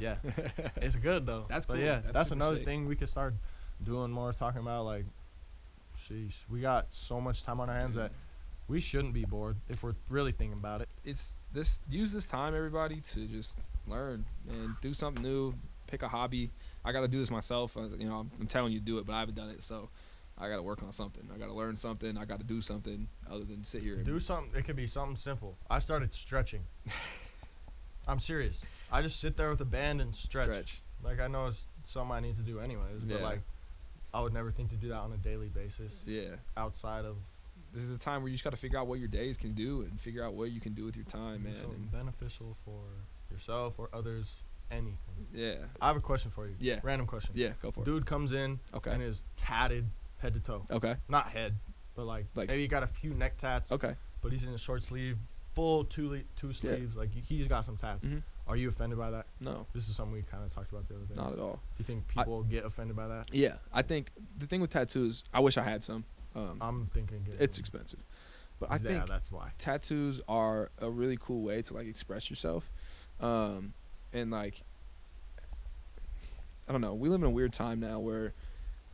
B: that.
A: It's good though.
B: That's
A: cool.
B: But
A: yeah, that's another
B: sick.
A: thing we could start doing more. Talking about like, sheesh, we got so much time on our hands that we shouldn't be bored if we're really thinking about it.
B: Use this time, everybody, to just learn and do something new. Pick a hobby. I got to do this myself. I'm telling you to do it, but I haven't done it, so. I got to work on something. I got to learn something. I got to do something other than sit here.
A: Do something. It could be something simple. I started stretching. I'm serious. I just sit there with a band and stretch. Like, I know it's something I need to do anyways. But, like, I would never think to do that on a daily basis.
B: Yeah.
A: Outside of.
B: This is a time where you just got to figure out what your days can do and figure out what you can do with your time, man.
A: And beneficial for yourself or others, anything.
B: Yeah.
A: I have a question for you.
B: Yeah.
A: Random question.
B: Yeah, go for it.
A: Dude comes in and is tatted head to toe.
B: Okay.
A: Not head, but like maybe he got a few neck tats.
B: Okay.
A: But he's in a short sleeve, full two sleeves. Like he's got some tats.
B: Mm-hmm.
A: Are you offended by that?
B: No.
A: This is something we kind of talked about the other day.
B: Not at all.
A: Do you think people get offended by that?
B: Yeah. I think the thing with tattoos, I wish I had some.
A: I'm thinking
B: it's expensive. But I think
A: that's why.
B: Tattoos are a really cool way to like express yourself. And like I don't know, we live in a weird time now where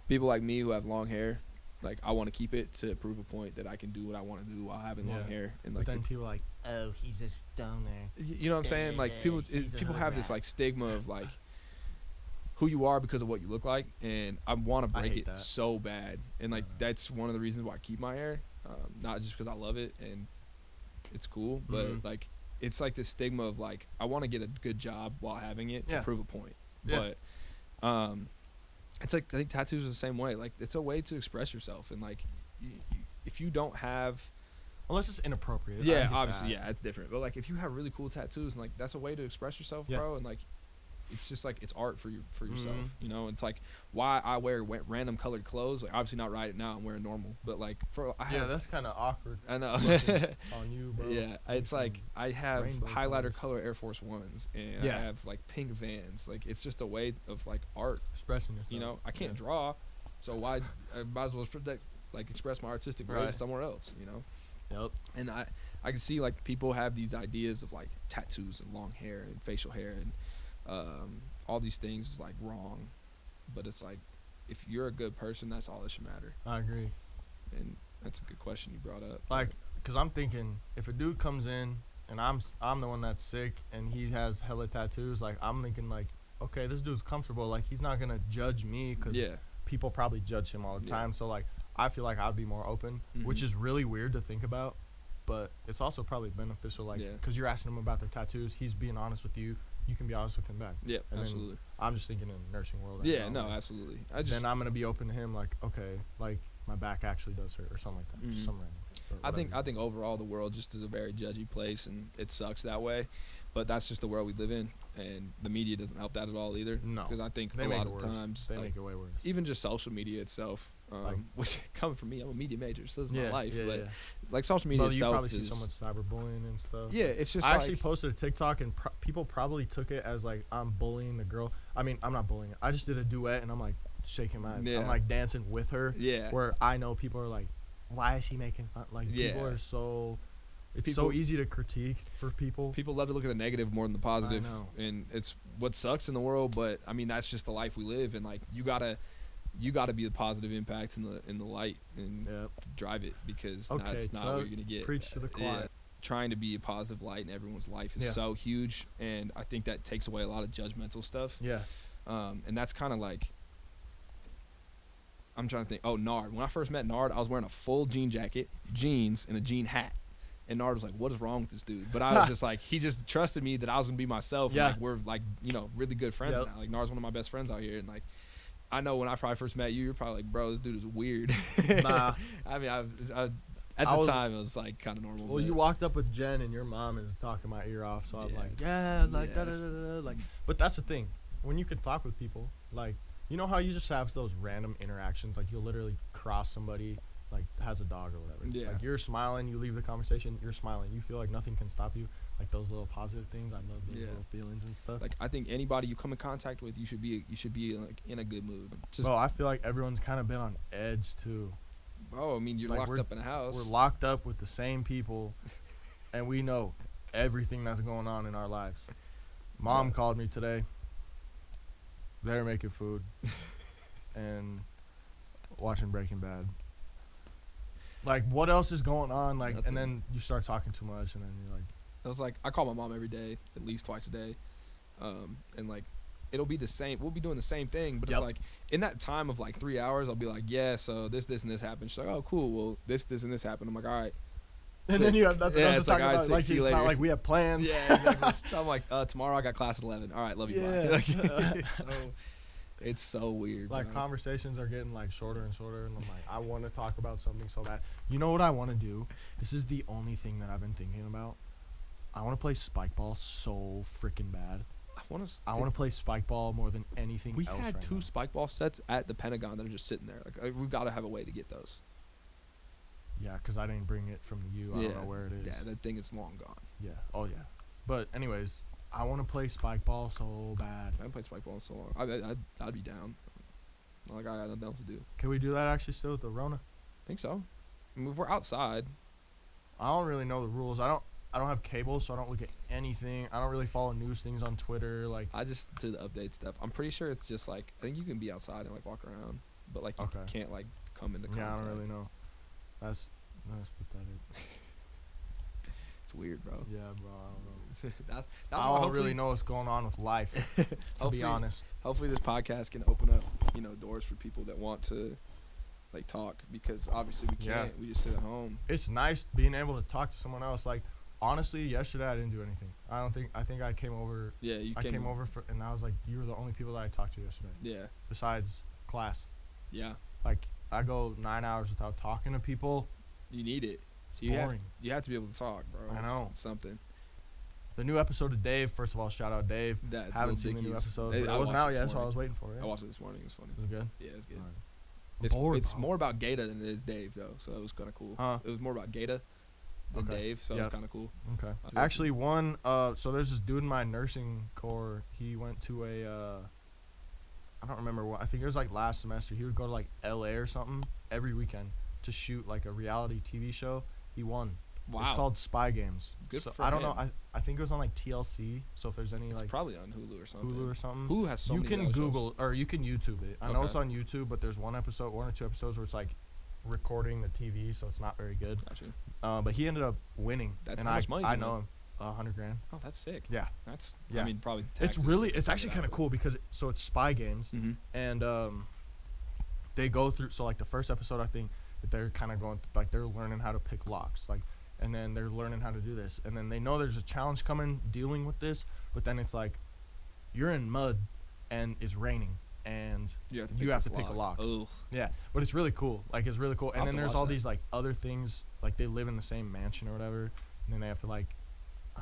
B: people like me who have long hair, like I want to keep it to prove a point that I can do what I want to do while having long hair. And like
A: but then people are like, oh, he's a stoner.
B: You know what I'm saying? Like people have this like stigma of like who you are because of what you look like, and I want to break it so bad. And like that's one of the reasons why I keep my hair. Not just because I love it and it's cool, but like it's like this stigma of like I want to get a good job while having it to prove a point. But it's like I think tattoos are the same way. Like it's a way to express yourself, and like if you don't have,
A: unless it's inappropriate.
B: Yeah, obviously, it's different. But like if you have really cool tattoos, and like that's a way to express yourself, bro. And like it's just like it's art for yourself, you know. It's like why I wear random colored clothes. Like obviously not right now, I'm wearing normal, but like
A: that's kind of awkward.
B: I know
A: on you, bro.
B: Yeah, it's like I have highlighter color Air Force Ones, and I have like pink Vans. Like it's just a way of like art
A: expressing yourself.
B: You know, I can't draw, so why I might as well express my artistic ways somewhere else. You know.
A: Yep.
B: And I can see like people have these ideas of like tattoos and long hair and facial hair and all these things is like wrong, but it's like if you're a good person, that's all that should matter.
A: I agree.
B: And that's a good question you brought up.
A: Like, cause I'm thinking if a dude comes in and I'm the one that's sick and he has hella tattoos, like I'm thinking like, okay, this dude's comfortable. Like he's not gonna judge me because people probably judge him all the time. So like I feel like I'd be more open, which is really weird to think about, but it's also probably beneficial. Like, cause you're asking him about their tattoos, he's being honest with you. You can be honest with him back. Yeah,
B: absolutely.
A: I'm just thinking in the nursing world.
B: Absolutely.
A: Then I'm gonna be open to him. Like, okay, like my back actually does hurt or something like that. Just some random.
B: I think overall the world just is a very judgy place, and it sucks that way. But that's just the world we live in, and the media doesn't help that at all either. No, because I think a lot of times
A: they make it way worse.
B: Even just social media itself, which coming from me, I'm a media major, so this is my life. But like social media itself,
A: you probably see so much cyberbullying and stuff.
B: Yeah, it's just.
A: I actually posted a TikTok, and people probably took it as like I'm bullying the girl. I mean, I'm not bullying. I just did a duet, and I'm like shaking my, I'm like dancing with her. Yeah. Where I know people are like, why is he making fun? Like people are so. It's so easy to critique for people.
B: People love to look at the negative more than the positive, and it's what sucks in the world. But I mean, that's just the life we live, and like you gotta be the positive impact in the light and drive it, because that's not what you're gonna get.
A: Preach to the choir.
B: Trying to be a positive light in everyone's life is so huge, and I think that takes away a lot of judgmental stuff. Yeah, and that's kind of like. I'm trying to think. Oh, Nard. When I first met Nard, I was wearing a full jean jacket, jeans, and a jean hat. And Nard was like, what is wrong with this dude? But I was just like, he just trusted me that I was going to be myself. Yeah. And like, we're like, you know, really good friends now. Like, Nard's one of my best friends out here. And like, I know when I probably first met you, you're probably like, bro, this dude is weird. Nah. I mean, at the time, it was like kind of normal.
A: Well, you walked up with Jen and your mom is talking my ear off. So I'm like, da-da-da-da-da. Like, but that's the thing. When you can talk with people, like, you know how you just have those random interactions? Like, you'll literally cross somebody. Like has a dog or whatever. Yeah. Like you're smiling, you leave the conversation, you're smiling. You feel like nothing can stop you. Like those little positive things. I love those little feelings and stuff.
B: Like I think anybody you come in contact with, you should be like in a good mood.
A: Bro, I feel like everyone's kind of been on edge too.
B: Bro, I mean you're like locked up in a house.
A: We're locked up with the same people, and we know everything that's going on in our lives. Mom called me today. They're making food, and watching Breaking Bad. Like, what else is going on? Like, nothing. And then you start talking too much, and then you're like...
B: I was like, I call my mom every day, at least twice a day. And, like, it'll be the same. We'll be doing the same thing. But it's like, in that time of, like, 3 hours, I'll be like, yeah, so this, and this happened. She's like, oh, cool. Well, this, and this happened. I'm like, all right.
A: And then you have nothing else to talk about. Like, it's not like we have plans.
B: Yeah, exactly. So I'm like, tomorrow I got class at 11. All right, love you, bye. It's so weird.
A: Like,
B: bro.
A: conversations are getting, like, shorter and shorter, and I'm like, I want to talk about something so bad. You know what I want to do? This is the only thing that I've been thinking about. I want to play spike ball so freaking bad. I want to play spike ball more than anything else.
B: We had
A: right
B: two
A: now.
B: spike ball sets at the Pentagon that are just sitting there. Like, we've got to have a way to get those.
A: Yeah, because I didn't bring it from you. I don't know where it is.
B: Yeah, that thing is long gone.
A: Yeah. Oh, yeah. But, anyways, I want to play spike ball so bad.
B: I haven't played spike ball in so long. I'd be down. Like, I got nothing else to do.
A: Can we do that actually still with the Rona?
B: I think so. I mean, if we're outside.
A: I don't really know the rules. I don't have cable, so I don't look at anything. I don't really follow news things on Twitter. Like,
B: I just do the update stuff. I'm pretty sure it's just like, I think you can be outside and like walk around, but like you can't like come into contact.
A: Yeah, I don't really know. That's pathetic.
B: It's weird, bro.
A: Yeah, bro. I don't know.
B: that's
A: I don't really know what's going on with life, to be honest.
B: Hopefully this podcast can open up, doors for people that want to like talk, because obviously we can't. Yeah. We just sit at home.
A: It's nice being able to talk to someone else. Like, honestly, yesterday I didn't do anything. I think I came over. Yeah, I came over and I was like, you were the only people that I talked to yesterday. Yeah. Besides class. Yeah. Like, I go 9 hours without talking to people.
B: You need it.
A: It's boring.
B: You have to be able to talk, bro.
A: I know.
B: It's something.
A: The new episode of Dave. First of all, shout out Dave. Haven't seen the new episode. It wasn't out yet, so I was waiting for it.
B: I watched it this morning. It was funny.
A: It was good?
B: Yeah, it was good.
A: Right.
B: It's more about Gata than it is Dave, though, so it was kind of cool. It was more about Gata than Dave, so it was kind of cool.
A: Okay. Actually, so there's this dude in my nursing corps. He went to I don't remember what. I think it was like last semester. He would go to like LA or something every weekend to shoot like a reality TV show. He won. Wow. It's called Spy Games.
B: Good for
A: I don't know. I think it was on like TLC. So if there's any
B: it's probably on Hulu or something.
A: Hulu
B: has so many.
A: You can Google or you can YouTube it. I know it's on YouTube, but there's one or two episodes where it's like recording the TV, so it's not very good. Gotcha. But he ended up winning.
B: That's how much money?
A: I know him. $100,000.
B: Oh, that's sick.
A: Yeah.
B: I mean, probably.
A: It's actually kind of cool because it's Spy Games, and they go through. So like the first episode, I think that they're kind of going like they're learning how to pick locks, like. And then they're learning how to do this. And then they know there's a challenge coming dealing with this. But then it's like, you're in mud and it's raining. And you have to pick a lock. Ugh. Yeah. But it's really cool. Like, it's really cool. And then there's all these, like, other things. Like, they live in the same mansion or whatever. And then they have to, like,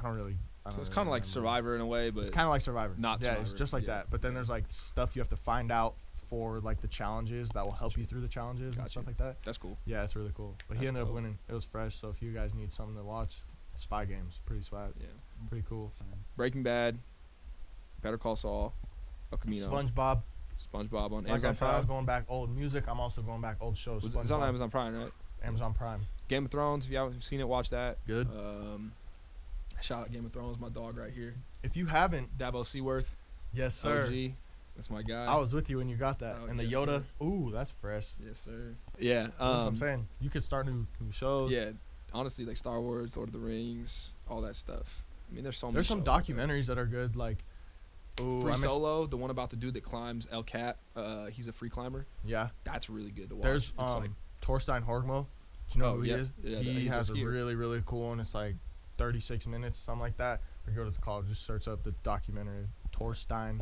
B: so it's kind of like Survivor in a way. But
A: it's kind of like Survivor.
B: Not Survivor.
A: Yeah, it's just like that. But then there's, like, stuff you have to find out for like the challenges that will help you through the challenges and stuff like that.
B: That's cool.
A: Yeah, it's really cool. But he ended up winning. It was fresh. So if you guys need something to watch, Spy Games, pretty swag. Yeah, pretty cool.
B: Breaking Bad, Better Call Saul, El Camino,
A: SpongeBob
B: on
A: like
B: Amazon Prime.
A: I was going back old music. I'm also going back old shows.
B: It's on Amazon Prime, right?
A: Amazon Prime.
B: Game of Thrones. If you haven't seen it, watch that.
A: Good.
B: Shout out Game of Thrones. My dog right here.
A: If you haven't,
B: Dabo Seaworth.
A: Yes, sir.
B: OG. That's my guy.
A: I was with you when you got that. And the Yoda. Sir. Ooh, that's fresh.
B: Yes, sir. Yeah.
A: That's what I'm saying. You could start new shows.
B: Yeah. Honestly, like Star Wars, Lord of the Rings, all that stuff. I mean, there's so many.
A: There's some documentaries that are good, like
B: Free Solo, the one about the dude that climbs El Cap. He's a free climber.
A: Yeah.
B: That's really good to watch.
A: There's Torstein Horgmo. Do you know who he is? Yeah, he has a really, really cool one. It's like 36 minutes, something like that. Or go to the college, just search up the documentary. Torstein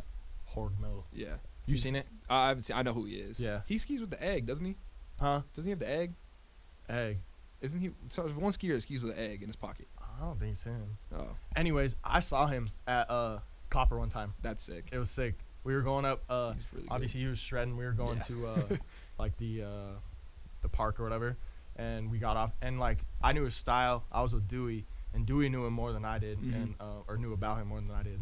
A: Horgmo.
B: Yeah.
A: You seen it?
B: I haven't seen. I know who he is.
A: Yeah.
B: He skis with the egg, doesn't he?
A: Huh?
B: Doesn't he have the egg?
A: Egg.
B: Isn't he? So one skier that skis with an egg in his pocket.
A: I don't think it's him.
B: Oh.
A: Anyways, I saw him at Copper one time.
B: That's sick.
A: It was sick. We were going up.
B: He's really
A: obviously, he was shredding. We were going to like the park or whatever, and we got off. And like I knew his style. I was with Dewey, and Dewey knew him more than I did, and or knew about him more than I did.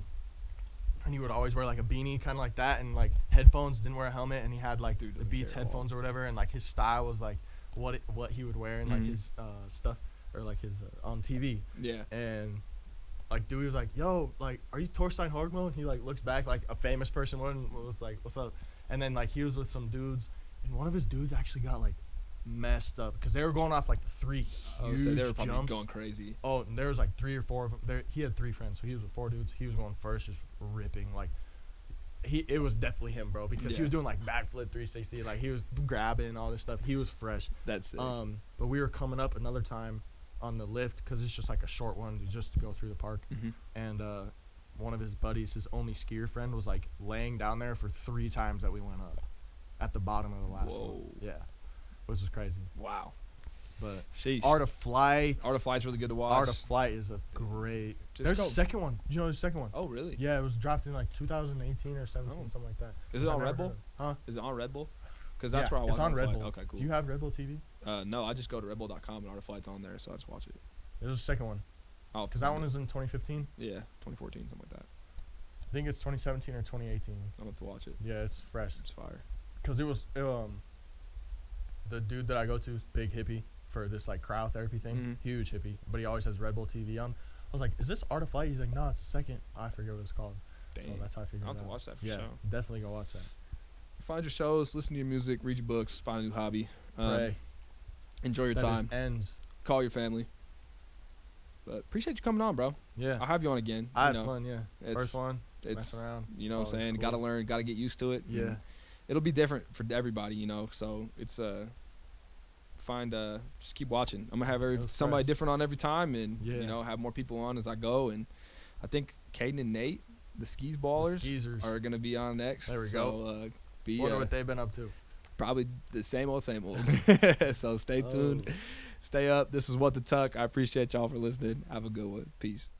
A: And he would always wear like a beanie, kind of like that, and like headphones. Didn't wear a helmet, and he had like the Beats headphones or whatever. And like his style was like what he would wear and like his stuff or like his on TV. Yeah. And like Dewey was like, "Yo, like, are you Torstein Horgmo?" And he like looks back like a famous person was like, "What's up?" And then like he was with some dudes, and one of his dudes actually got like messed up because they were going off like 3 huge
B: so they were probably
A: jumps.
B: Going crazy.
A: Oh, and there was like 3 or 4 of them. He had 3 friends, so he was with 4 dudes. He was going first, just ripping like. It was definitely him, bro, because he was doing like backflip 360, like he was grabbing all this stuff. He was fresh.
B: That's it.
A: But we were coming up another time on the lift because it's just like a short one to just go through the park, and one of his buddies, his only skier friend, was like laying down there for 3 times that we went up, at the bottom of the last one. Yeah, which was crazy.
B: Wow.
A: But
B: Sheesh.
A: Art of Flight's
B: really good to watch.
A: Art of Flight is a great. There's a second one. Did you know there's a second one?
B: Oh, really?
A: Yeah, it was dropped in like 2018 or 17, something like that.
B: Is it on Red Bull?
A: Huh?
B: Is it on Red Bull? Because that's where I watch
A: it's on Red Bull.
B: Okay, cool.
A: Do you have Red Bull TV?
B: No, I just go to redbull.com and Art of Flight's on there, so I just watch it.
A: There's a second one.
B: Oh,
A: because that one is in 2015.
B: Yeah, 2014, something like that.
A: I think it's 2017 or 2018.
B: I'm about to watch it.
A: Yeah, it's fresh.
B: It's fire.
A: Because it was the dude that I go to is big hippie for this like cryotherapy thing. Huge hippie, but he always has Red Bull TV on. I was like, "Is this Art of Flight?" He's like, "No, it's the second." I forget what it's called.
B: Dang.
A: So that's how I figured it out.
B: I'll have to watch that for sure.
A: Definitely go watch that.
B: Find your shows, listen to your music, read your books, find a new hobby.
A: Pray.
B: Enjoy your time.
A: Ends.
B: Call your family. But appreciate you coming on, bro.
A: Yeah.
B: I'll have you on again.
A: I had fun, yeah. First one.
B: It's
A: messing around.
B: You know what I'm saying?
A: Cool.
B: Gotta learn, gotta get used to it.
A: Yeah.
B: It'll be different for everybody, you know. So it's just keep watching. I'm gonna have somebody different on every time, and you know, have more people on as I go. And I think Caden and Nate, the skis ballers, are gonna be on next.
A: There we
B: go.
A: Wonder what they've been up to.
B: Probably the same old. So stay tuned. Stay up. This is What the Tuck. I appreciate y'all for listening. Have a good one. Peace.